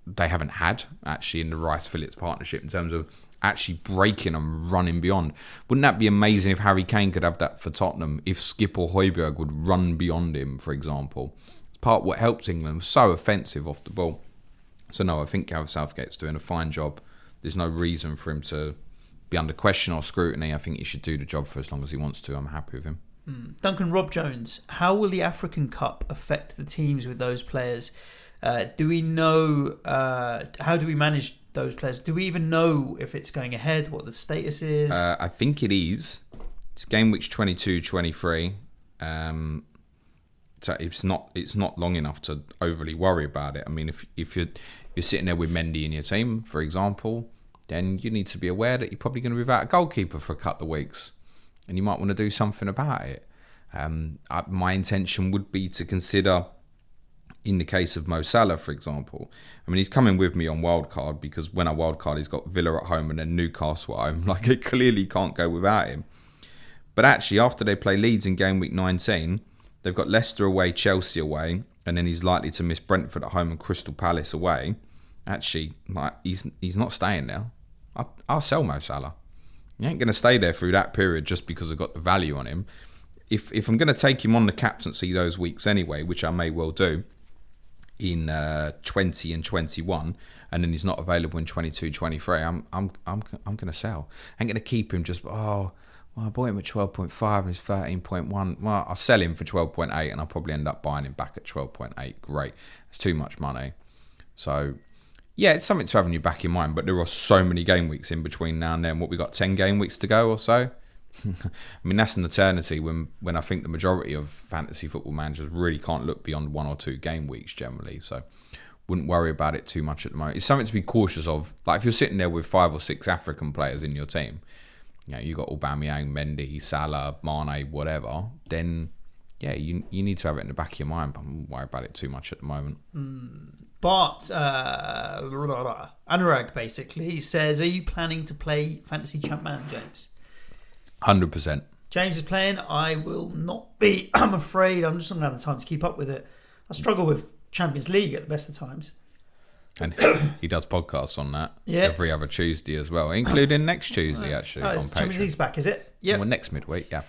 they haven't had actually in the Rice-Phillips partnership, in terms of actually breaking and running beyond. Wouldn't that be amazing if Harry Kane could have that for Tottenham? If Skip or Højbjerg would run beyond him, for example. It's part of what helps England. It was so offensive off the ball. So no, I think Gareth Southgate's doing a fine job. There's no reason for him to be under question or scrutiny. I think he should do the job for as long as he wants to. I'm happy with him. Duncan Rob Jones, how will the African Cup affect the teams with those players? Do we know, how do we manage those players? Do we even know if it's going ahead, what the status is? I think it is. It's Gameweeks 22-23. So it's not long enough to overly worry about it. I mean, if you're sitting there with Mendy in your team, for example, then you need to be aware that you're probably going to be without a goalkeeper for a couple of weeks. And you might want to do something about it. My intention would be to consider, in the case of Mo Salah, for example, I mean, he's coming with me on Wildcard because when I Wildcard, he's got Villa at home and then Newcastle at home. Like, it clearly can't go without him. But actually, after they play Leeds in Game Week 19, they've got Leicester away, Chelsea away, and then he's likely to miss Brentford at home and Crystal Palace away. Actually, like, he's not staying there. I'll sell Mo Salah. He ain't going to stay there through that period just because I've got the value on him. If I'm going to take him on the captaincy those weeks anyway, which I may well do, in 20 and 21, and then he's not available in 22-23, I'm going to sell. I ain't going to keep him just, I bought him at 12.5 and he's 13.1. Well, I'll sell him for 12.8 and I'll probably end up buying him back at 12.8. Great. It's too much money. So, yeah, it's something to have in your back in mind, but there are so many game weeks in between now and then. What, we got 10 game weeks to go or so? I mean, that's an eternity when I think the majority of fantasy football managers really can't look beyond 1 or 2 game weeks generally. So wouldn't worry about it too much at the moment. It's something to be cautious of. Like, if you're sitting there with 5 or 6 African players in your team, you know, you got Aubameyang, Mendy, Salah, Mane, whatever, then yeah, you need to have it in the back of your mind, but I wouldn't worry about it too much at the moment. But Anurag basically says, are you planning to play Fantasy Champ Man, James? 100%. James is playing. I will not be. I'm afraid I'm just not going to have the time to keep up with it. I struggle with Champions League at the best of times. And he does podcasts on that Yeah. every other Tuesday as well, including next Tuesday, actually, on It's Champions Patreon. League's back, is it? Yeah. Well, next midweek, yeah.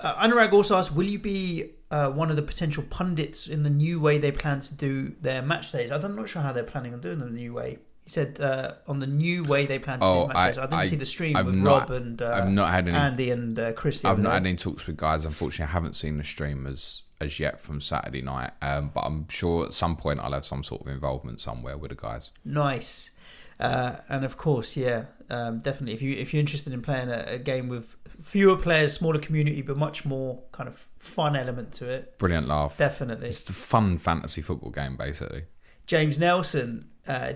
Anurag also asked, will you be one of the potential pundits in the new way they plan to do their match days? I'm not sure how they're planning on doing the new way. He said on the new way they plan to do match days. I didn't see the stream with Rob and I've not had any, Andy and Chris. I've not had any talks with guys. Unfortunately, I haven't seen the stream as yet from Saturday night. But I'm sure at some point I'll have some sort of involvement somewhere with the guys. Nice. And of course, definitely. If you're interested in playing a game with fewer players, smaller community, but much more kind of fun element to it. Brilliant laugh. Definitely. It's the fun fantasy football game, basically. James Nelson,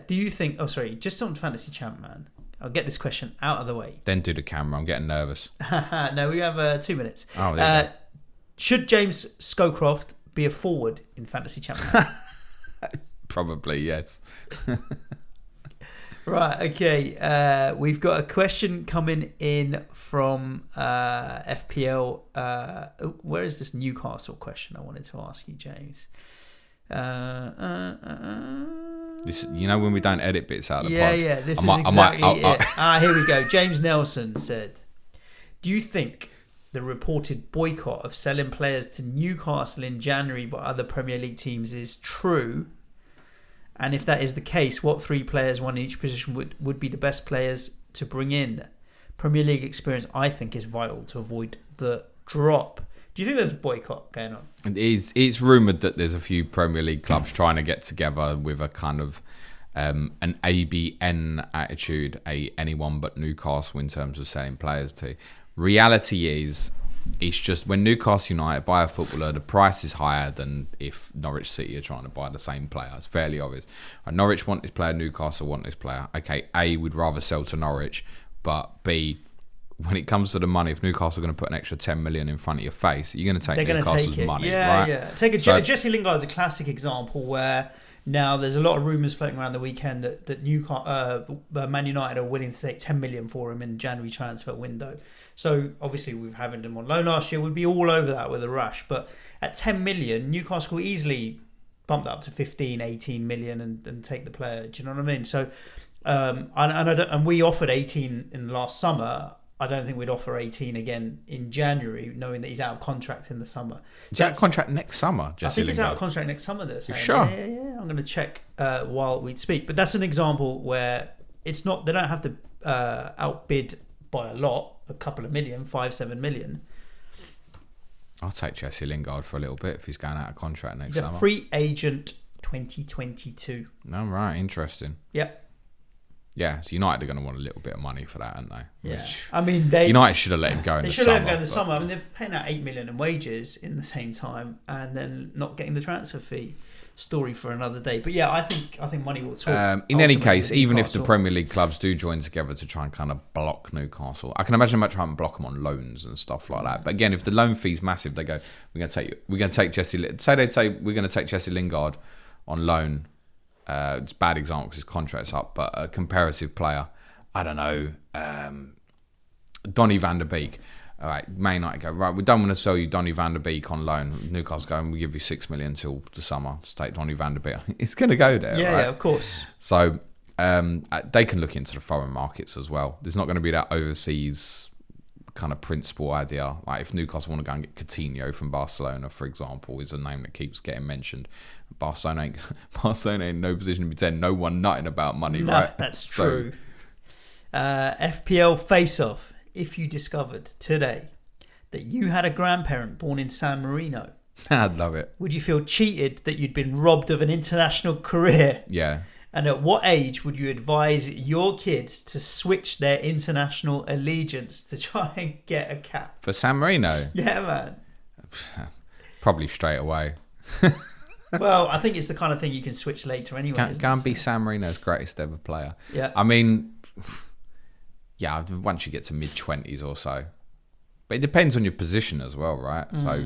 do you think... Oh, sorry, just on Fantasy Champ, man. I'll get this question out of the way. Then do the camera. I'm getting nervous. No, we have 2 minutes. Oh, there you go. Should James Scowcroft be a forward in Fantasy Champ? Probably, yes. Right, okay. We've got a question coming in from FPL. Where is this Newcastle question I wanted to ask you, James? This, you know, when we don't edit bits out of the pod. Yeah, this is exactly it. Here we go. James Nelson said, do you think the reported boycott of selling players to Newcastle in January by other Premier League teams is true? And if that is the case, what 3 players, one in each position, would be the best players to bring in? Premier League experience, I think, is vital to avoid the drop. Do you think there's a boycott going on? It's rumoured that there's a few Premier League clubs trying to get together with a kind of an ABN attitude, anyone but Newcastle in terms of selling players to. Reality is, it's just when Newcastle United buy a footballer, the price is higher than if Norwich City are trying to buy the same player. It's fairly obvious. Norwich want this player, Newcastle want this player. Okay, A, we'd rather sell to Norwich, but B, when it comes to the money, if Newcastle are going to put an extra 10 million in front of your face, you're going to take Newcastle's money, right? Yeah. Jesse Lingard's a classic example where now there's a lot of rumours floating around the weekend that Man United are willing to take 10 million for him in January transfer window. So obviously we've having him on loan last year. We'd be all over that with a rush. But at 10 million, Newcastle will easily bump that up to 15, 18 million and take the player. Do you know what I mean? So and we offered 18 in the last summer. I don't think we'd offer 18 again in January, knowing that he's out of contract in the summer. Is that contract next summer, Jesse I think Lingard? he's out of contract next summer, they're saying. Sure? Yeah. I'm going to check while we speak. But that's an example where it's not, they don't have to outbid by a lot, a couple of million, 5-7 million. I'll take Jesse Lingard for a little bit if he's going out of contract next summer. He's a free agent 2022. All right, interesting. Yep. Yeah, so United are going to want a little bit of money for that, aren't they? Yeah. Which, I mean, United should have let him go in the summer. They should have let him go in the summer. I mean, they're paying out 8 million in wages in the same time and then not getting the transfer fee. Story for another day. But yeah, I think money will talk. In any case, even if the Premier League clubs do join together to try and kind of block Newcastle, I can imagine them trying to block them on loans and stuff like that. But again, if the loan fee's massive, they go, we're going to take Jesse. They'd say we're going to take Jesse Lingard on loan. It's a bad example because his contract's up, but a comparative player, I don't know, Donny van der Beek. All right, Man United go, right, we don't want to sell you Donny van der Beek on loan. Newcastle go, and we give you 6 million till the summer to take Donny van der Beek. It's going to go there, right? Yeah, of course. So they can look into the foreign markets as well. There's not going to be that overseas kind of principal idea. Like if Newcastle want to go and get Coutinho from Barcelona, for example, is a name that keeps getting mentioned. Barcelona ain't in no position to pretend no one nutting about money, right? That's true. FPL face-off. If you discovered today that you had a grandparent born in San Marino, I'd love it. Would you feel cheated that you'd been robbed of an international career? Yeah. And at what age would you advise your kids to switch their international allegiance to try and get a cap? For San Marino? Yeah, man. Probably straight away. Well, I think it's the kind of thing you can switch later anyway. Go and be San Marino's greatest ever player. Yeah. I mean, yeah, once you get to mid-20s or so. But it depends on your position as well, right? So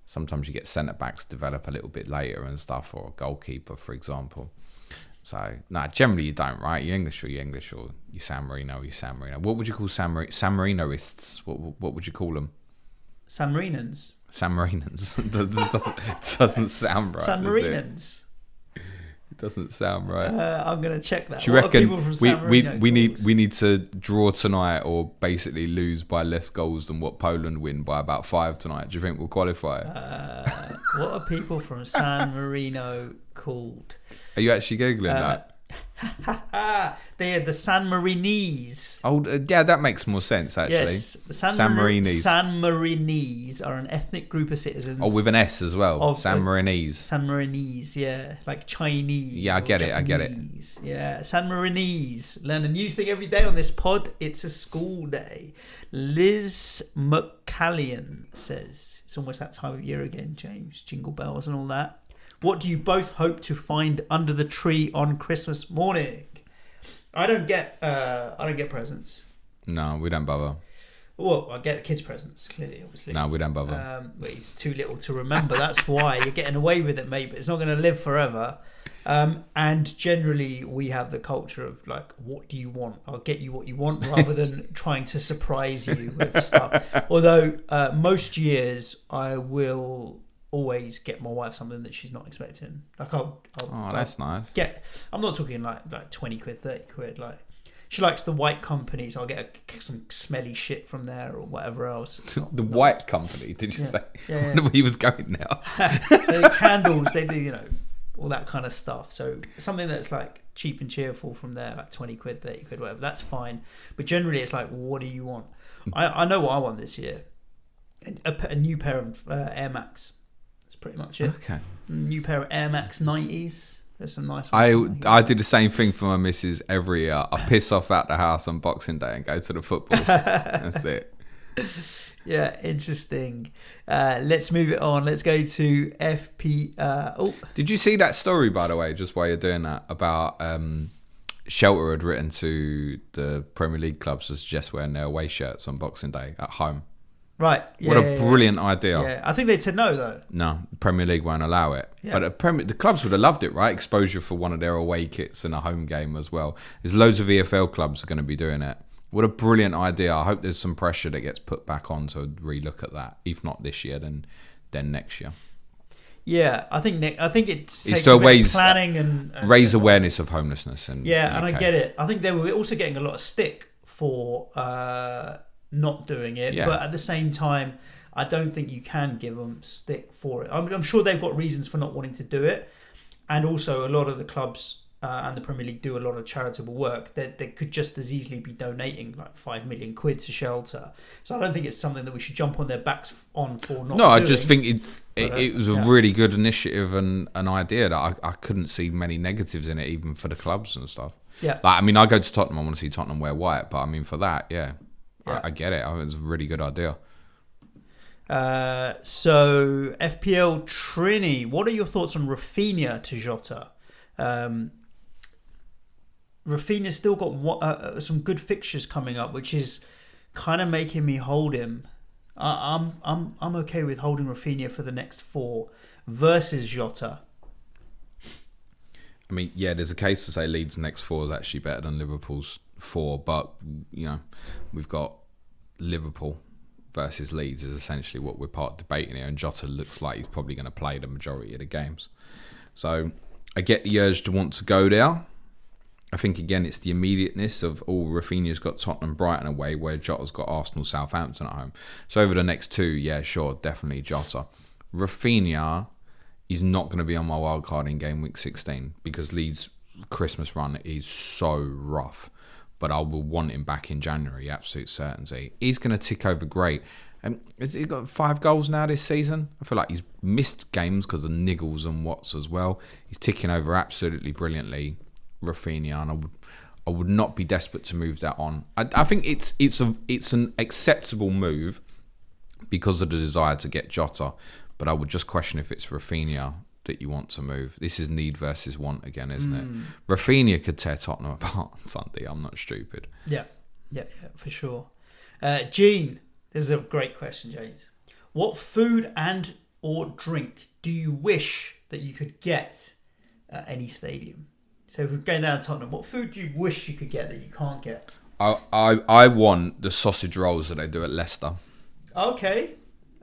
sometimes you get centre-backs develop a little bit later and stuff, or a goalkeeper, for example. So, generally you don't, right? You're English, or you San Marino, or you San Marino. What would you call San Marinoists? What would you call them? San Marinans. San Marinans. It doesn't sound right. San Marinans. It doesn't sound right. I'm going to check that. Do you reckon we need to draw tonight or basically lose by less goals than what Poland win by about 5 tonight? Do you think we'll qualify? What are people from San Marino called? Are you actually Googling that? They are the San Marinese. Oh, yeah, that makes more sense, actually. Yes, the San Marinese. San Marinese are an ethnic group of citizens. Oh, with an S as well. San Marinese. San Marinese, yeah. Like Chinese. Yeah, I get Japanese. Yeah, San Marinese. Learn a new thing every day on this pod. It's a school day. Liz McCallion says, it's almost that time of year again, James. Jingle bells and all that. What do you both hope to find under the tree on Christmas morning? I don't get presents. No, we don't bother. Well, I get kids' presents, clearly, obviously. No, we don't bother. But he's too little to remember. That's why you're getting away with it, mate. But it's not going to live forever. And generally, we have the culture of like, what do you want? I'll get you what you want, rather than trying to surprise you with stuff. Although most years, I will always get my wife something that she's not expecting. Like I'll that's nice. I'm not talking like 20 quid, 30 quid. Like she likes the White Company, so I'll get some smelly shit from there or whatever else. White Company, did you say? Yeah. I wonder where he was going now. So candles, they do, all that kind of stuff. So something that's like cheap and cheerful from there, like 20 quid, 30 quid, whatever, that's fine. But generally it's like, what do you want? I know what I want this year. A new pair of Air Max. Pretty much it. Okay. New pair of Air Max 90s. There's some nice ones. I do the same thing for my missus every year. I piss off out the house on Boxing Day and go to the football. That's it. Yeah, interesting. Let's move it on. Let's go to FP. Did you see that story, by the way, just while you're doing that, about Shelter had written to the Premier League clubs to suggest wearing their away shirts on Boxing Day at home? Right. What a brilliant idea. Yeah, I think they'd said no, though. No, the Premier League won't allow it. Yeah. But the clubs would have loved it, right? Exposure for one of their away kits in a home game as well. There's loads of EFL clubs are going to be doing it. What a brilliant idea. I hope there's some pressure that gets put back on to relook at that. If not this year, then next year. Yeah, I think it takes to a bit of planning and raise awareness of homelessness. And I get it. I think they were also getting a lot of stick for not doing it, but at the same time, I don't think you can give them stick for it. I'm sure they've got reasons for not wanting to do it, and also a lot of the clubs and the Premier League do a lot of charitable work. They could just as easily be donating like 5 million quid to Shelter. So I don't think it's something that we should jump on their backs on for not. No, I doing. just think it was a really good initiative and an idea that I couldn't see many negatives in it, even for the clubs and stuff. Yeah, like, I mean, I go to Tottenham. I want to see Tottenham wear white, but I mean, for that, yeah. I get it. It's a really good idea. So FPL Trini, what are your thoughts on Rafinha to Jota? Rafinha's still got some good fixtures coming up, which is kind of making me hold him. I'm okay with holding Rafinha for the next 4 versus Jota. I mean, yeah, there's a case to say Leeds' next 4 is actually better than Liverpool's 4, but we've got Liverpool versus Leeds is essentially what we're part debating here, and Jota looks like he's probably going to play the majority of the games. So I get the urge to want to go there. I think again it's the immediateness of Rafinha's got Tottenham, Brighton away, where Jota's got Arsenal, Southampton at home. So over the next 2, yeah, sure, definitely Jota. Rafinha is not going to be on my wildcard in game week 16 because Leeds' Christmas run is so rough. But I will want him back in January, absolute certainty. He's going to tick over great. Has he got 5 goals now this season? I feel like he's missed games because of niggles and Watts as well. He's ticking over absolutely brilliantly, Rafinha, and I would not be desperate to move that on. I think it's an acceptable move because of the desire to get Jota, but I would just question if it's Rafinha that you want to move. This is need versus want again, isn't it? Rafinha could tear Tottenham apart on Sunday. I'm not stupid. Yeah, for sure. Gene, this is a great question, James. What food and or drink do you wish that you could get at any stadium? So if we're going down to Tottenham, what food do you wish you could get that you can't get? I want the sausage rolls that they do at Leicester. Okay.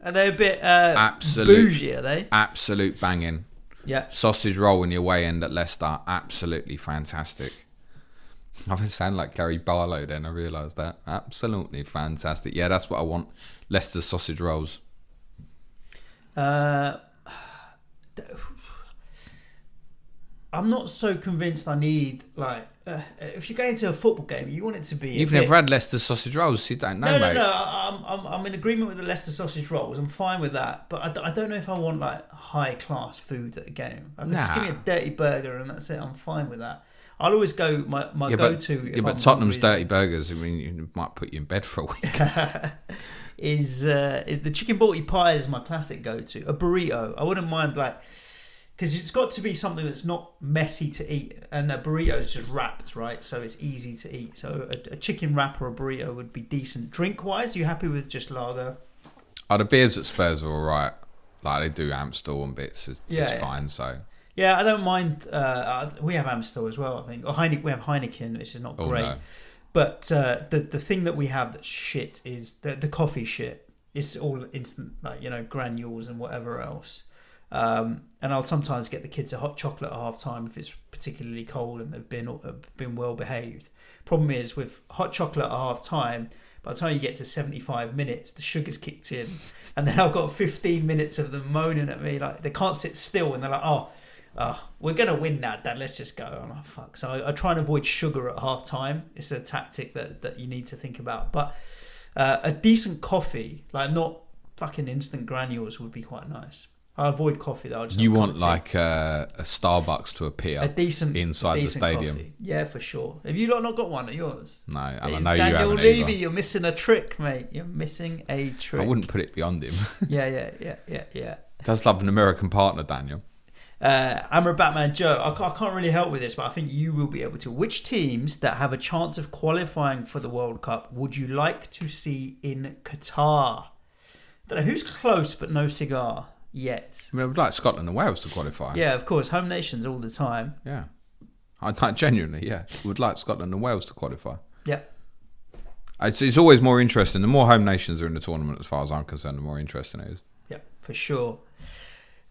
Are they a bit bougie, are they? Absolute banging. Yeah. Sausage roll in the away end at Leicester, absolutely fantastic. I've been sounding like Gary Barlow then, I realised that. Absolutely fantastic. Yeah, that's what I want. Leicester sausage rolls. I'm not so convinced I need, like, if you're going to a football game, you want it to be... You've never had Leicester sausage rolls, so you don't know, mate. No, I'm in agreement with the Leicester sausage rolls. I'm fine with that. But I don't know if I want, like, high-class food at a game. Just give me a dirty burger and that's it. I'm fine with that. I'll always go, my go-to... But Tottenham's dirty burgers, I mean, it might put you in bed for a week. is the chicken balti pie is my classic go-to. A burrito. I wouldn't mind, like... Because it's got to be something that's not messy to eat. And a burrito is just wrapped, right? So it's easy to eat. So a chicken wrap or a burrito would be decent. Drink-wise, are you happy with just lager? The beers at Spurs are all right. Like, they do Amstel and bits. It's fine, so... Yeah, I don't mind. We have Amstel as well, I think. Or we have Heineken, which is not great. No. But the thing that we have that's shit is the coffee shit. It's all instant, like, granules and whatever else. And I'll sometimes get the kids a hot chocolate at half time if it's particularly cold and they've been well behaved. Problem is with hot chocolate at half time, by the time you get to 75 minutes, the sugar's kicked in, and then I've got 15 minutes of them moaning at me like they can't sit still, and they're like, "Oh, we're gonna win now, Dad. Let's just go." I'm like, "Fuck!" So I try and avoid sugar at half time. It's a tactic that you need to think about. But a decent coffee, like not fucking instant granules, would be quite nice. I avoid coffee though. You want like a Starbucks to appear inside the stadium. Coffee. Yeah, for sure. Have you not got one at yours? No, and I know Daniel you haven't Levy, either. You're missing a trick, mate. You're missing a trick. I wouldn't put it beyond him. Yeah. Does love an American partner, Daniel. Amra Batman Joe, I can't really help with this, but I think you will be able to. Which teams that have a chance of qualifying for the World Cup would you like to see in Qatar? Don't know who's close, but no cigar yet. I mean, I would like Scotland and Wales to qualify. Yeah, of course, home nations all the time. Yeah, I genuinely, would like Scotland and Wales to qualify. Yeah, it's always more interesting. The more home nations are in the tournament, as far as I'm concerned, the more interesting it is. Yeah, for sure.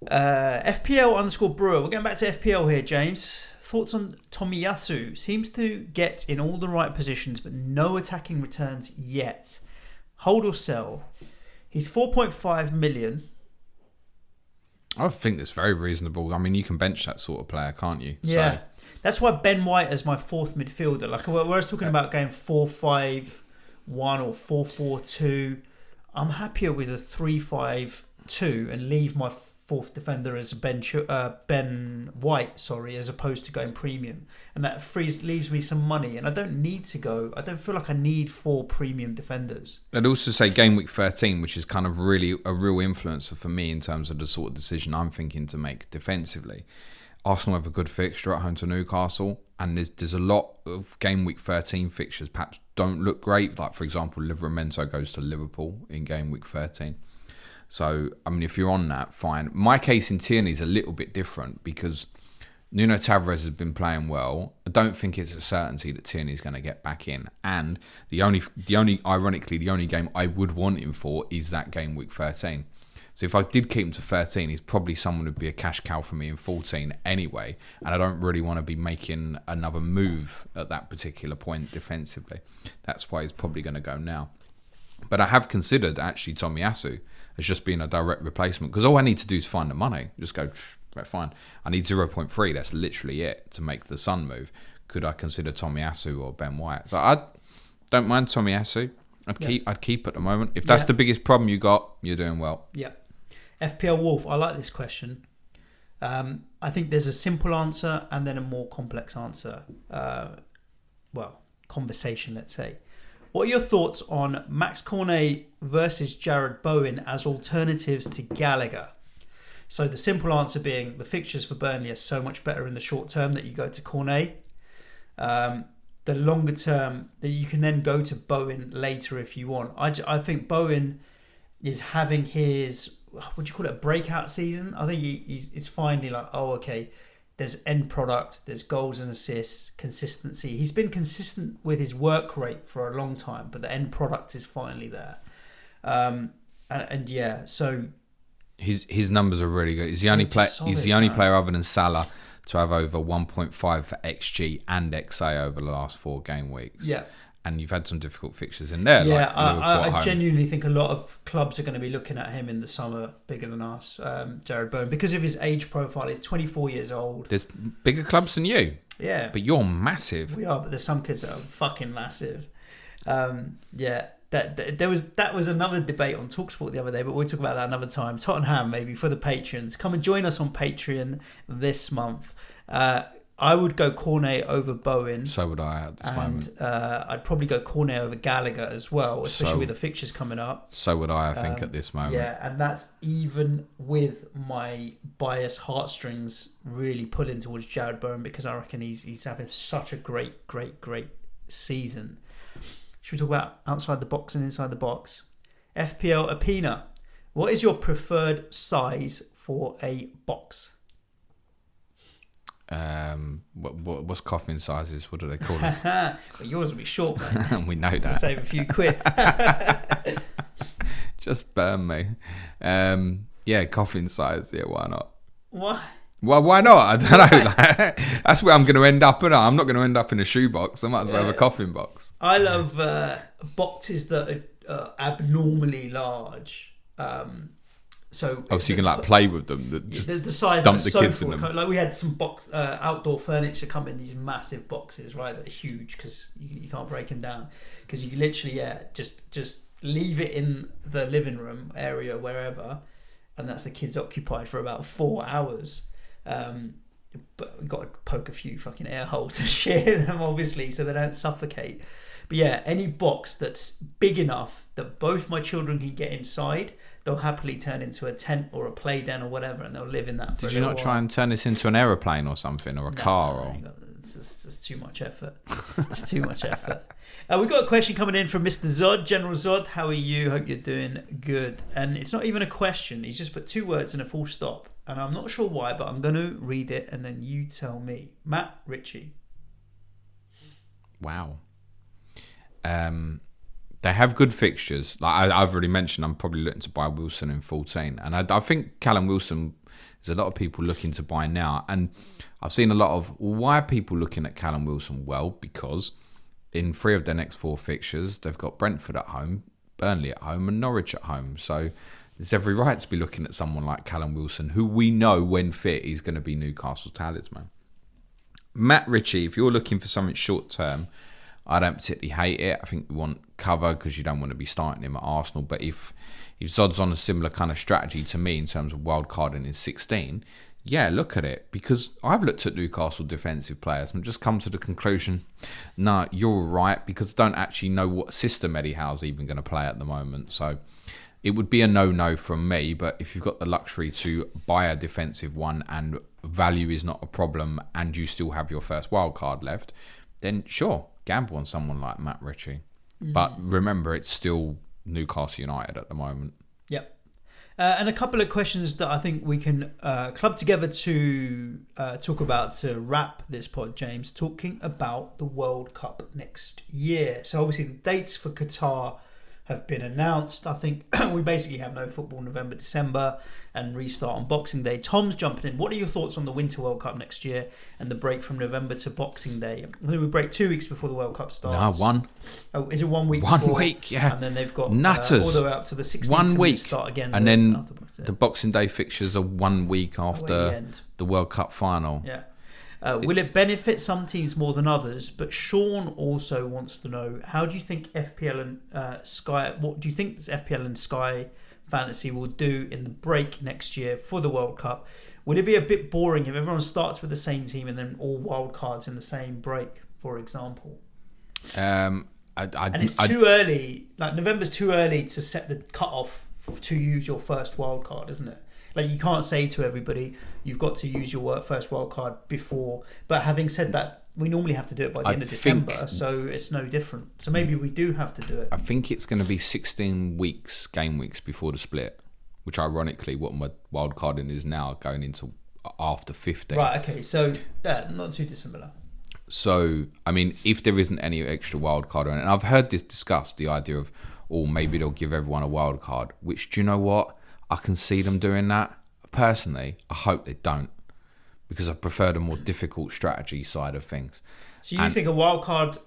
FPL_Brewer. We're going back to FPL here, James. Thoughts on Tomiyasu? Seems to get in all the right positions, but no attacking returns yet. Hold or sell? He's 4.5 million. I think that's very reasonable. I mean, you can bench that sort of player, can't you? Yeah. So. That's why Ben White is my fourth midfielder. Like, where I was talking about going 4-5-1 or 4-4-2, I'm happier with a 3-5-2 and leave my fourth defender as Ben White, as opposed to going premium. And that leaves me some money. And I don't feel like I need 4 premium defenders. I'd also say Gameweek 13, which is kind of really a real influencer for me in terms of the sort of decision I'm thinking to make defensively. Arsenal have a good fixture at home to Newcastle, and there's a lot of Gameweek 13 fixtures perhaps don't look great. Like, for example, Livramento goes to Liverpool in Gameweek 13. So, I mean, if you're on that, fine. My case in Tierney is a little bit different because Nuno Tavares has been playing well. I don't think it's a certainty that Tierney's going to get back in. And ironically, the only game I would want him for is that Gameweek 13. So if I did keep him to 13, he's probably someone who'd be a cash cow for me in 14 anyway. And I don't really want to be making another move at that particular point defensively. That's why he's probably going to go now. But I have considered actually Tomiyasu as just being a direct replacement, because all I need to do is find the money. Just go, right, fine. I need 0.3. That's literally it to make the Sun move. Could I consider Tomiyasu or Ben White? So I don't mind Tomiyasu. I'd keep at the moment. If that's the biggest problem you got, you're doing well. Yeah. FPL Wolf, I like this question. I think there's a simple answer and then a more complex answer. Conversation, let's say. What are your thoughts on Max Cornet versus Jared Bowen as alternatives to Gallagher? So the simple answer being the fixtures for Burnley are so much better in the short term that you go to Cornet. The longer term, that you can then go to Bowen later if you want. I think Bowen is having his, what do you call it, a breakout season. I think it's finally like, there's end product, there's goals and assists, consistency. He's been consistent with his work rate for a long time, but the end product is finally there. So His numbers are really good. He's the only player other than Salah to have over 1.5 for XG and XA over the last 4 game weeks. Yeah. And you've had some difficult fixtures in there. Yeah, like I genuinely think a lot of clubs are going to be looking at him in the summer, bigger than us, Jared Bowen, because of his age profile. He's 24 years old. There's bigger clubs than you. Yeah. But you're massive. We are, but there's some kids that are fucking massive. That was another debate on TalkSport the other day, but we'll talk about that another time. Tottenham, maybe, for the patrons. Come and join us on Patreon this month. I would go Cornet over Bowen. So would I at this moment. I'd probably go Cornet over Gallagher as well, especially with the fixtures coming up. So would I think, at this moment. Yeah, and that's even with my biased heartstrings really pulling towards Jared Bowen, because I reckon he's having such a great season. Should we talk about outside the box and inside the box? FPL Apina, what is your preferred size for a box? What's coffin sizes? What do they call it? Well, yours will be short, mate. We know that. Save a few quid. Just burn me. Coffin size. Yeah, why not? What? Well, why not? I don't know. That's where I'm going to end up. I'm not going to end up in a shoebox. I might as well have a coffin box. I love boxes that are abnormally large. So you can play with them. The size dump that the sofa kids in them. Like we had some outdoor furniture come in these massive boxes, right? That are huge because you can't break them down. Because you literally just leave it in the living room area wherever, and that's the kids occupied for about 4 hours. But we've got to poke a few fucking air holes to shear them, obviously, so they don't suffocate. But yeah, any box that's big enough that both my children can get inside, they'll happily turn into a tent or a play den or whatever, and they'll live in that. Did you not try and turn this into an aeroplane or something, or a car? It's too much effort. It's too much effort. We've got a question coming in from Mr. Zod, General Zod. How are you? Hope you're doing good. And it's not even a question. He's just put 2 words and a full stop. And I'm not sure why, but I'm going to read it and then you tell me. Matt Ritchie. Wow. They have good fixtures. Like I've already mentioned, I'm probably looking to buy Wilson in 14. And I think Callum Wilson, there's a lot of people looking to buy now. And I've seen a lot of, why are people looking at Callum Wilson? Well, because in 3 of their next 4 fixtures, they've got Brentford at home, Burnley at home, and Norwich at home. So there's every right to be looking at someone like Callum Wilson, who we know when fit is going to be Newcastle's talisman. Matt Ritchie, if you're looking for something short term, I don't particularly hate it. I think we want cover because you don't want to be starting him at Arsenal. But if Zod's on a similar kind of strategy to me in terms of wildcarding in 16, yeah, look at it. Because I've looked at Newcastle defensive players and just come to the conclusion, no, you're right, because I don't actually know what system Eddie Howe's even going to play at the moment. So it would be a no-no from me. But if you've got the luxury to buy a defensive one and value is not a problem and you still have your first wildcard left, then sure, gamble on someone like Matt Ritchie. But remember, it's still Newcastle United at the moment. Yep. And a couple of questions that I think we can club together to talk about to wrap this pod, James, talking about the World Cup next year. So obviously the dates for Qatar have been announced. I think we basically have no football November, December, and restart on Boxing Day. Tom's jumping in. What are your thoughts on the Winter World Cup next year and the break from November to Boxing Day? I think we break 2 weeks before the World Cup starts. No, 1. Oh, is it 1 week? 1 before? week, yeah. And then they've got Nutters. All the way up to the 16th. 1 week. Start again. And then the Boxing Day fixtures are 1 week after the World Cup final. Yeah. Will it benefit some teams more than others? But Sean also wants to know, how do you think FPL and Sky? What do you think FPL and Sky Fantasy will do in the break next year for the World Cup? Will it be a bit boring if everyone starts with the same team and then all wild cards in the same break, for example? And it's too early. Like November's too early to set the cutoff to use your first wild card, isn't it? Like you can't say to everybody, you've got to use your first wild card before. But having said that, we normally have to do it by the end of December, so it's no different. So maybe we do have to do it. I think it's going to be 16 weeks, game weeks before the split, which ironically, what my wild carding is now, going into after 15. Right, okay, so not too dissimilar. So, I mean, if there isn't any extra wild card on it, and I've heard this discussed, the idea of, maybe they'll give everyone a wild card, which, do you know what? I can see them doing that. Personally, I hope they don't, because I prefer the more difficult strategy side of things. So you think a wild card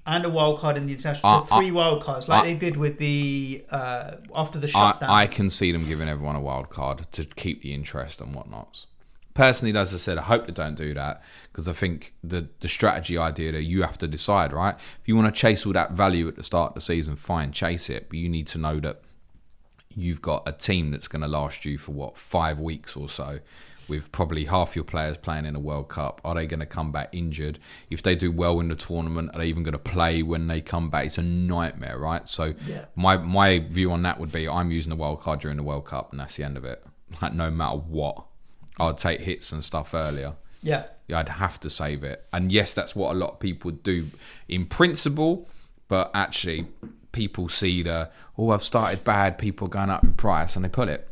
and a wild card in the international, so 3 wild cards, like they did with the after the shutdown. I can see them giving everyone a wild card to keep the interest and whatnot. Personally, as I said, I hope they don't do that, because I think the strategy idea that you have to decide, right? If you want to chase all that value at the start of the season, fine, chase it. But you need to know that you've got a team that's going to last you for 5 weeks or so, with probably half your players playing in a World Cup. Are they going to come back injured? If they do well in the tournament, are they even going to play when they come back? It's a nightmare, right? So my view on that would be, I'm using the wild card during the World Cup, and that's the end of it. Like, no matter what, I'd take hits and stuff earlier. Yeah, I'd have to save it. And yes, that's what a lot of people do in principle, but actually people see I've started bad, people going up in price, and they pull it.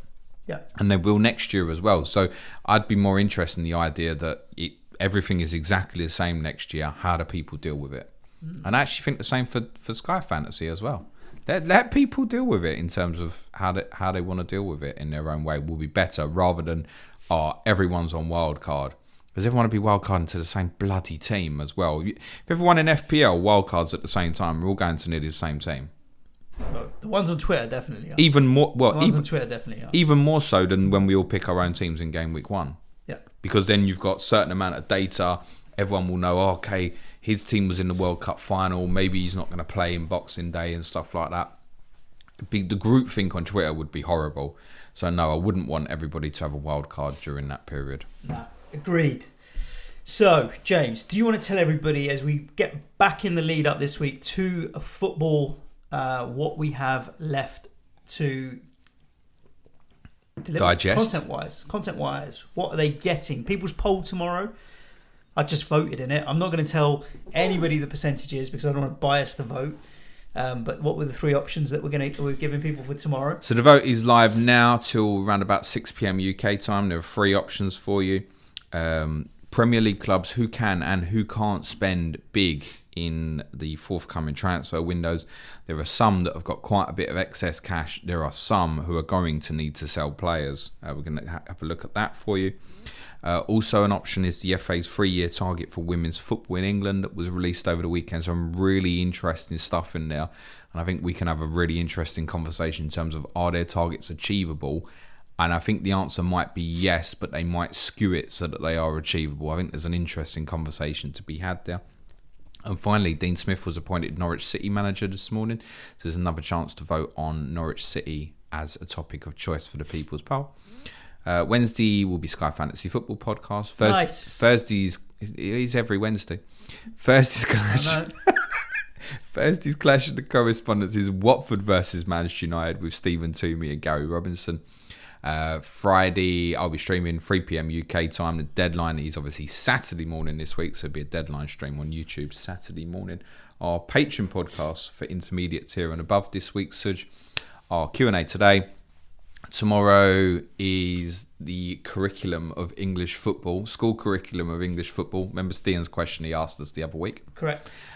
Yeah. And they will next year as well. So I'd be more interested in the idea that everything is exactly the same next year. How do people deal with it? And I actually think the same for Sky Fantasy as well. Let people deal with it in terms of how they want to deal with it in their own way will be better, rather than everyone's on wildcard. Because everyone will be wildcarding to the same bloody team as well. If everyone in FPL wildcards at the same time, we're all going to nearly the same team. Well, the ones on Twitter definitely are. Even more, on Twitter definitely are. Even more so than when we all pick our own teams in game week 1. Yeah. Because then you've got a certain amount of data. Everyone will know, okay, his team was in the World Cup final. Maybe he's not going to play in Boxing Day and stuff like that. The group think on Twitter would be horrible. So no, I wouldn't want everybody to have a wild card during that period. No, agreed. So, James, do you want to tell everybody, as we get back in the lead up this week to football, what we have left to deliver? Digest? Content-wise, what are they getting? People's poll tomorrow. I just voted in it. I'm not going to tell anybody the percentages because I don't want to bias the vote. But what were the 3 options that we're giving people for tomorrow? So the vote is live now till around about 6 p.m. UK time. There are 3 options for you. Premier League clubs who can and who can't spend big in the forthcoming transfer windows. There are some that have got quite a bit of excess cash. There are some who are going to need to sell players. We're going to have a look at that for you. Also an option is the FA's 3-year target for women's football in England that was released over the weekend. Some really interesting stuff in there. And I think we can have a really interesting conversation in terms of, are their targets achievable? And I think the answer might be yes, but they might skew it so that they are achievable. I think there's an interesting conversation to be had there. And finally, Dean Smith was appointed Norwich City manager this morning. So there's another chance to vote on Norwich City as a topic of choice for the People's Poll. Wednesday will be Sky Fantasy Football Podcast. Thursdays is every Wednesday. Thursday's clash of the correspondence is Watford versus Manchester United with Stephen Toomey and Gary Robinson. Friday, I'll be streaming 3 p.m. UK time. The deadline is obviously Saturday morning this week, so it'll be a deadline stream on YouTube Saturday morning. Our Patreon podcast for intermediate tier and above this week, Suj. Our Q&A today. Tomorrow is the curriculum of English football, school curriculum of English football. Remember Stian's question he asked us the other week? Correct.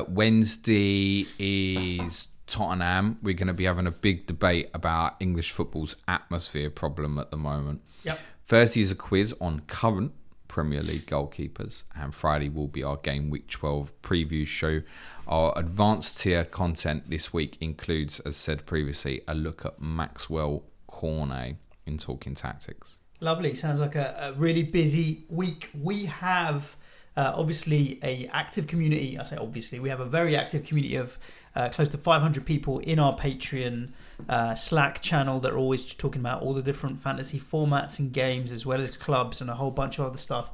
Wednesday is Tottenham. We're going to be having a big debate about English football's atmosphere problem at the moment. Yep. Thursday is a quiz on current Premier League goalkeepers, and Friday will be our Game Week 12 preview show. Our advanced tier content this week includes, as said previously, a look at Maxwell Cornet in Talking Tactics. Lovely. Sounds like a really busy week. We have obviously a active community. I say obviously, we have a very active community of close to 500 people in our Patreon Slack channel that are always talking about all the different fantasy formats and games, as well as clubs and a whole bunch of other stuff.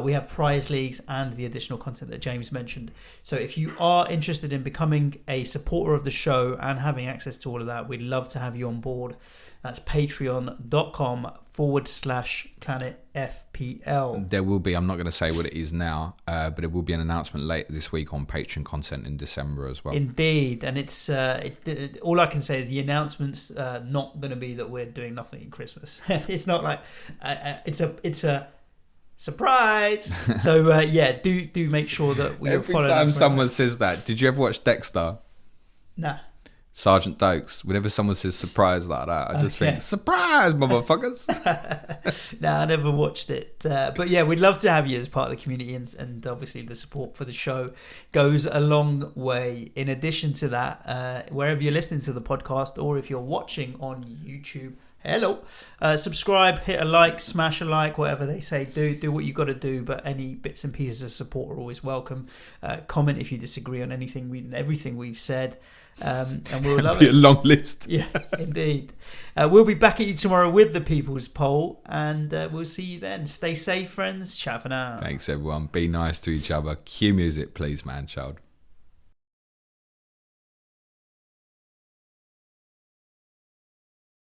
We have prize leagues and the additional content that James mentioned. So if you are interested in becoming a supporter of the show and having access to all of that, we'd love to have you on board. That's patreon.com/Planet FPL. There will be, I'm not going to say what it is now, but there will be an announcement later this week on Patreon content in December as well. Indeed. And it's all I can say is the announcement's not going to be that we're doing nothing in Christmas. It's not like it's a surprise. So do make sure that we Every follow. time someone says that, did you ever watch Dexter? Nah. Sergeant Dokes. Whenever someone says surprise like that, I just think, surprise, motherfuckers. No, I never watched it. But yeah, we'd love to have you as part of the community, and obviously the support for the show goes a long way. In addition to that, wherever you're listening to the podcast or if you're watching on YouTube, hello, subscribe, hit a like, smash a like, whatever they say, do what you got to do, but any bits and pieces of support are always welcome. Comment if you disagree on everything we've said. And we'll love it. A long list. Yeah, indeed. We'll be back at you tomorrow with the People's Poll, and we'll see you then. Stay safe, friends. Ciao for now. Thanks, everyone. Be nice to each other. Cue music, please, man, child.